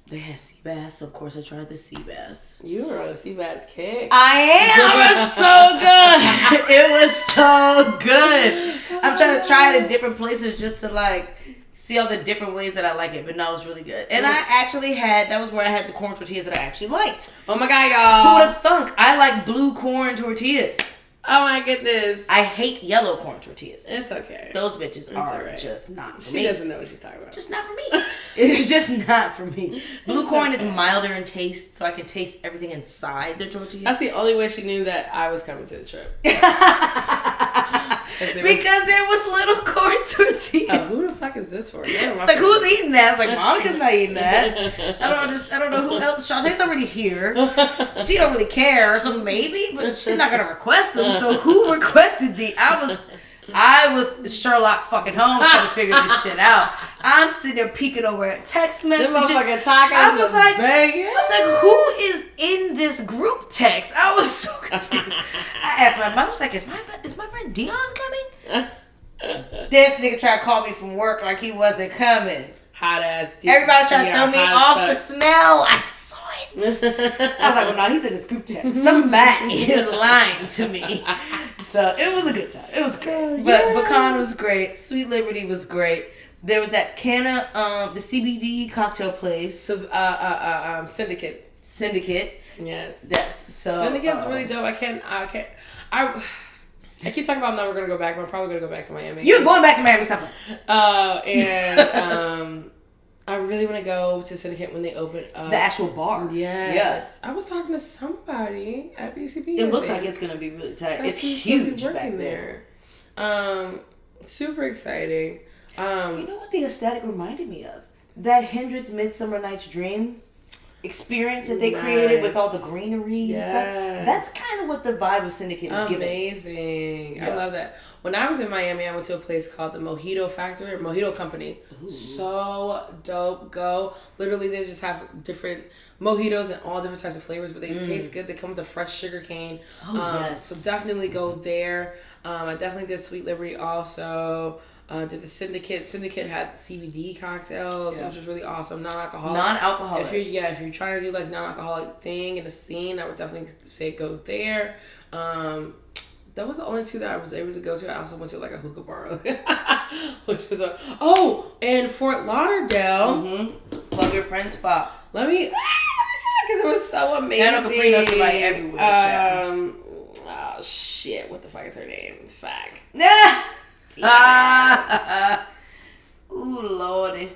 They had sea bass. So of course I tried the sea bass. You were on a sea bass kick. I am. It's so good. It was so good. I'm trying to try it in different places just to like see all the different ways that I like it. But no, it was really good. And I actually that was where I had the corn tortillas that I actually liked. Oh my God, y'all. Who would have thunk? I like blue corn tortillas. Oh my goodness. I hate yellow corn tortillas. It's okay. Those bitches are just not for me. She doesn't know what she's talking about. Just not for me. It's just not for me. Blue corn is milder in taste, so I can taste everything inside the tortilla. That's the only way she knew that I was coming to the trip. Because there was little corn tortillas. Oh, who the fuck is this for? It's like, who's eating that? It's like, Monica's not eating that. I don't know who else. Shantae's already here. She don't really care, so maybe, but she's not gonna request them. So who requested the? I was Sherlock fucking Holmes trying to figure this shit out. I'm sitting there peeking over at text messages. motherfucking tacos I was like, banging. who is in this group text? I was so confused. I asked my mom, I was like, is my friend Dion coming? This nigga tried to call me from work like he wasn't coming. Hot ass. Everybody trying to throw me off the smell. I saw it. I was like, well, no, he's in this group text. Somebody is lying to me. So it was a good time. It was great. But Pecan was great. Sweet Liberty was great. There was that Canna, the CBD cocktail place. So, Syndicate. Yes. Yes. So Syndicate's really dope. I keep talking about I'm never gonna go back, but I'm probably gonna go back to Miami. You're going back to Miami, stop. And I really want to go to Syndicate when they open up. The actual bar. Yes. I was talking to somebody at BCB. It looks like it's gonna be really tight. It's huge back there. Super exciting. You know what the aesthetic reminded me of? That Hendrix Midsummer Night's Dream experience that they created with all the greenery and stuff. That's kind of what the vibe of Syndicate is giving. Amazing. I love that. When I was in Miami, I went to a place called the Mojito Factory or Mojito Company. Ooh. So dope. Go. Literally, they just have different mojitos and all different types of flavors, but they taste good. They come with a fresh sugar cane. Yes. So definitely go there. I definitely did Sweet Liberty also. Did the Syndicate. Syndicate had CBD cocktails, which was really awesome. Non-alcoholic. If you're trying to do like non-alcoholic thing in the scene, I would definitely say go there. That was the only two that I was able to go to. I also went to like a hookah bar, which was in Fort Lauderdale. Love your friend spot. Let me, because it was so amazing. And Kapri knows somebody everywhere. Oh shit! What the fuck is her name? Fuck. Ooh, lordy.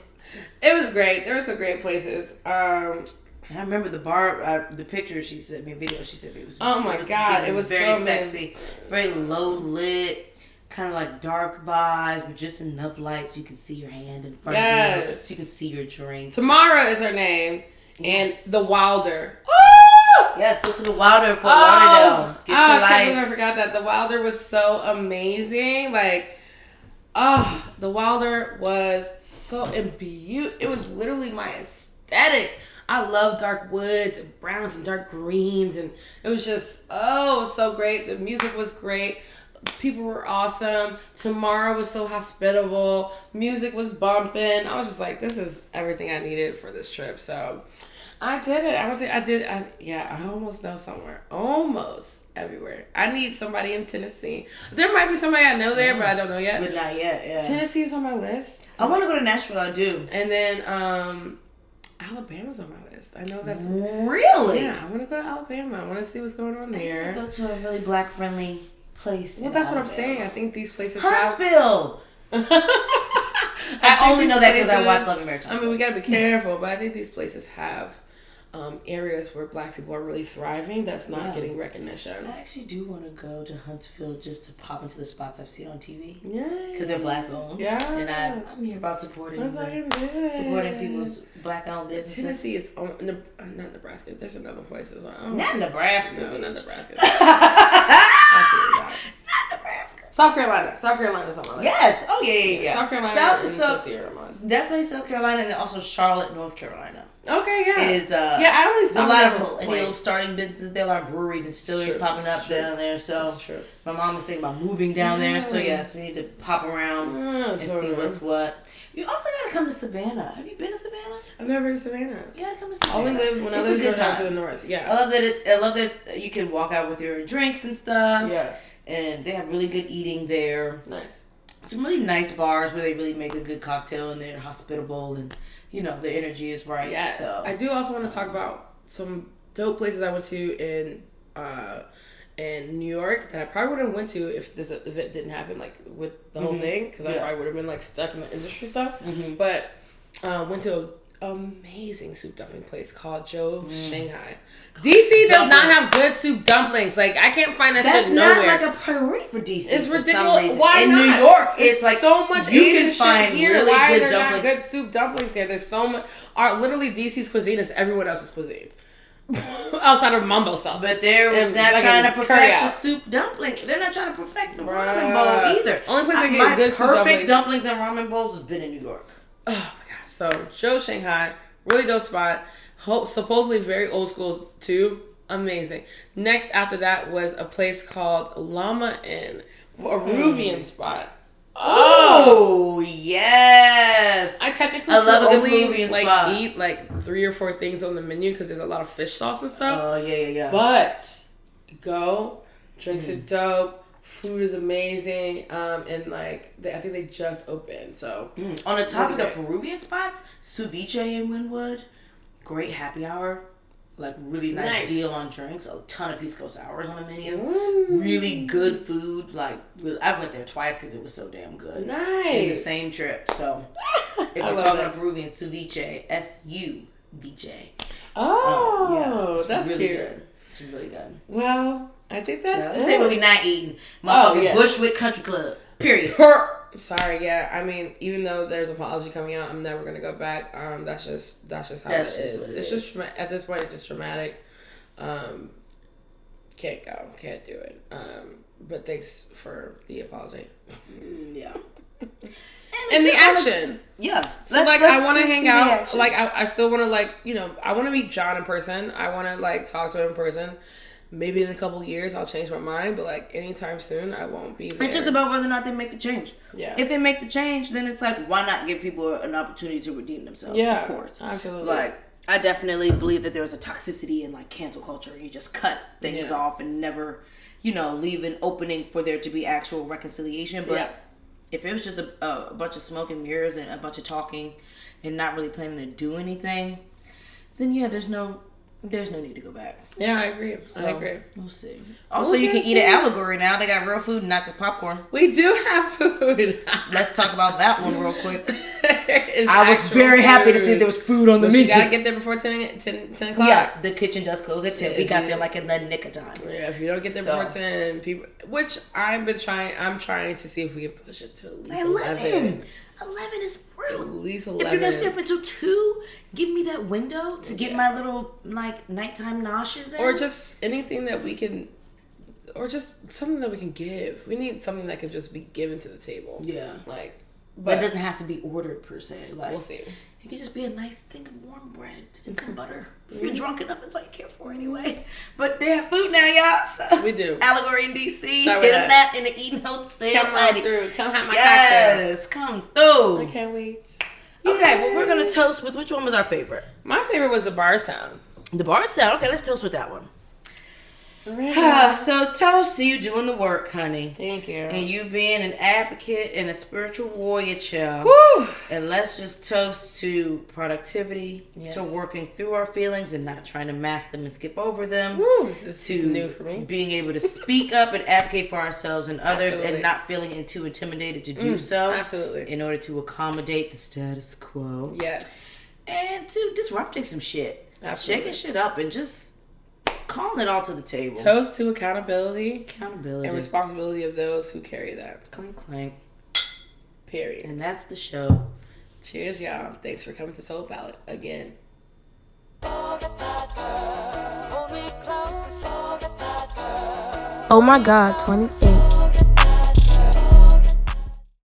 It was great. There were some great places. And I remember the bar, the picture she sent me, video she sent me. It was, it was very so sexy, very low lit, kind of like dark vibes, but just enough light so you can see your hand in front of you, so you can see your drink. Tamara is her name, and the Wilder. Yes, go to the Wilder in Fort Lauderdale. Get your life. I forgot that. The Wilder was so amazing. The Wilder was so imbued. It was literally my aesthetic. I love dark woods and browns and dark greens, and it was just so great. The music was great. People were awesome. Tamara was so hospitable. Music was bumping. I was just like, this is everything I needed for this trip. So I did it. I almost know somewhere. Almost everywhere. I need somebody in Tennessee. There might be somebody I know there, but I don't know yet. But not yet, yeah. Tennessee is on my list. I want to go to Nashville, I do. And then Alabama's on my list. I know that's... Really? Yeah, I want to go to Alabama. I want to see what's going on there. I want to go to a really black-friendly place. Well, that's what I'm saying. I think these places Huntsville! I only know that because I watch Love and Marriage. I mean, we got to be careful, but I think these places have areas where black people are really thriving that's not getting recognition. I actually do want to go to Huntsville just to pop into the spots I've seen on TV. Yeah. Because they're black owned. Yeah. And I'm here about supporting people's black owned businesses. Tennessee is not Nebraska. There's another place as well. Not Nebraska. No, not Nebraska. Not Nebraska. South Carolina. South Carolina's on my list. Yes. Oh, yeah. South Carolina and Tennessee are on my list. Definitely South Carolina, and then also Charlotte, North Carolina. Okay, yeah. I only saw a lot of millennials starting businesses there, a lot of breweries and distilleries popping up down there. So my mom was thinking about moving down there. So yes, we need to pop around and see what's what. You also gotta come to Savannah. Have you been to Savannah? I've never been to Savannah. You gotta come to Savannah. When I lived to the north. Yeah. I love that you can walk out with your drinks and stuff. Yeah. And they have really good eating there. Nice. some really nice bars where they really make a good cocktail and they're hospitable and, you know, the energy is right. Yes. So. I do also want to talk about some dope places I went to in New York that I probably wouldn't have went to if this event didn't happen, like with the whole thing, because I probably would have been like stuck in the industry stuff. But went to an amazing soup dumpling place called Joe Shanghai. DC does not have good soup dumplings. Like, I can't find that shit nowhere. That's not like a priority for DC. It's for ridiculous. Some reason. Why in not? New York, it's like so much you Asian can find shit here. really Why good are there dumplings. not good soup dumplings here? There's so much. Literally, DC's cuisine is everyone else's cuisine. Outside of mumbo sauce. But they're not like trying to perfect the soup. soup dumplings. They're not trying to perfect the ramen bowl either. Only place I my get good soup perfect dumplings and ramen bowls has been in New York. Oh my god! So Joe Shanghai, really dope spot. Supposedly very old school too. Amazing. Next after that was a place called Llama Inn, a Peruvian spot. Oh yes! I technically love a good only Peruvian spot. eat like 3 or 4 things on the menu because there's a lot of fish sauce and stuff. Oh yeah. But go, drinks are dope, food is amazing, and like I think they just opened. So on the topic of Peruvian spots, Ceviche in Wynwood, great happy hour. Like, really nice deal on drinks. A ton of pisco sours on the menu. Really good food. Like, I went there twice because it was so damn good. Nice. In the same trip. So, if you're talking about Peruvian, Ceviche, S-U-V-J. Oh, that's really cute. good. It's really good. Well, I think that's Let's say what we not eating. Motherfucking Bushwick Country Club. Period. Sorry, yeah. I mean, even though there's an apology coming out, I'm never gonna go back. That's just how it is. It's just at this point, it's just traumatic. Can't go, can't do it. But thanks for the apology. Yeah. And the action. Yeah. So I want to hang out. Like I still want to I want to meet John in person. I want to talk to him in person. Maybe in a couple of years I'll change my mind, but anytime soon I won't be there. It's just about whether or not they make the change. Yeah. If they make the change, then it's why not give people an opportunity to redeem themselves? Yeah, of course. Absolutely. I definitely believe that there's a toxicity in cancel culture. You just cut things off and never, leave an opening for there to be actual reconciliation. But if it was just a bunch of smoke and mirrors and a bunch of talking and not really planning to do anything, then there's no need to go back. Yeah, I agree. So, I agree. We'll see. Also, you can eat at Allegory now. They got real food and not just popcorn. We do have food. Let's talk about that one real quick. I was very happy to see there was food on the menu. You gotta get there before 10 o'clock. Yeah, the kitchen does close at 10. We got there in the nick of time. Yeah, if you don't get there before 10, people, which I'm trying to see if we can push it to at least 11. 11 is real. At least 11. If you're gonna stay up until 2, give me that window to get my little nighttime nauseous in. Or just anything that we can, or just something that we can give. We need something that can just be given to the table. Yeah. But it doesn't have to be ordered per se. We'll see. It could just be a nice thing of warm bread and some butter. If you're drunk enough, that's all you care for anyway. But they have food now, y'all. So we do. Allegory in DC. Shout Hit them at in the Eden Hotel. Come on through. Come have my cocktail. Yes, come through. I can't wait. Okay, well, we're going to toast with which one was our favorite? My favorite was the Bardstown. The Bardstown. Okay, let's toast with that one. Right. So toast to you doing the work, honey. Thank you. And you being an advocate and a spiritual warrior, child. Woo! And let's just toast to productivity, to working through our feelings and not trying to mask them and skip over them. Woo! This is new for me. Being able to speak up and advocate for ourselves and others and not feeling too intimidated to do so. Absolutely. In order to accommodate the status quo. Yes. And to disrupting some shit. Absolutely. Shaking shit up and just calling it all to the table. Toast to accountability. Accountability. And responsibility of those who carry that. Clink, clank. Period. And that's the show. Cheers, y'all. Thanks for coming to Soul Palate again. Oh my God, 28.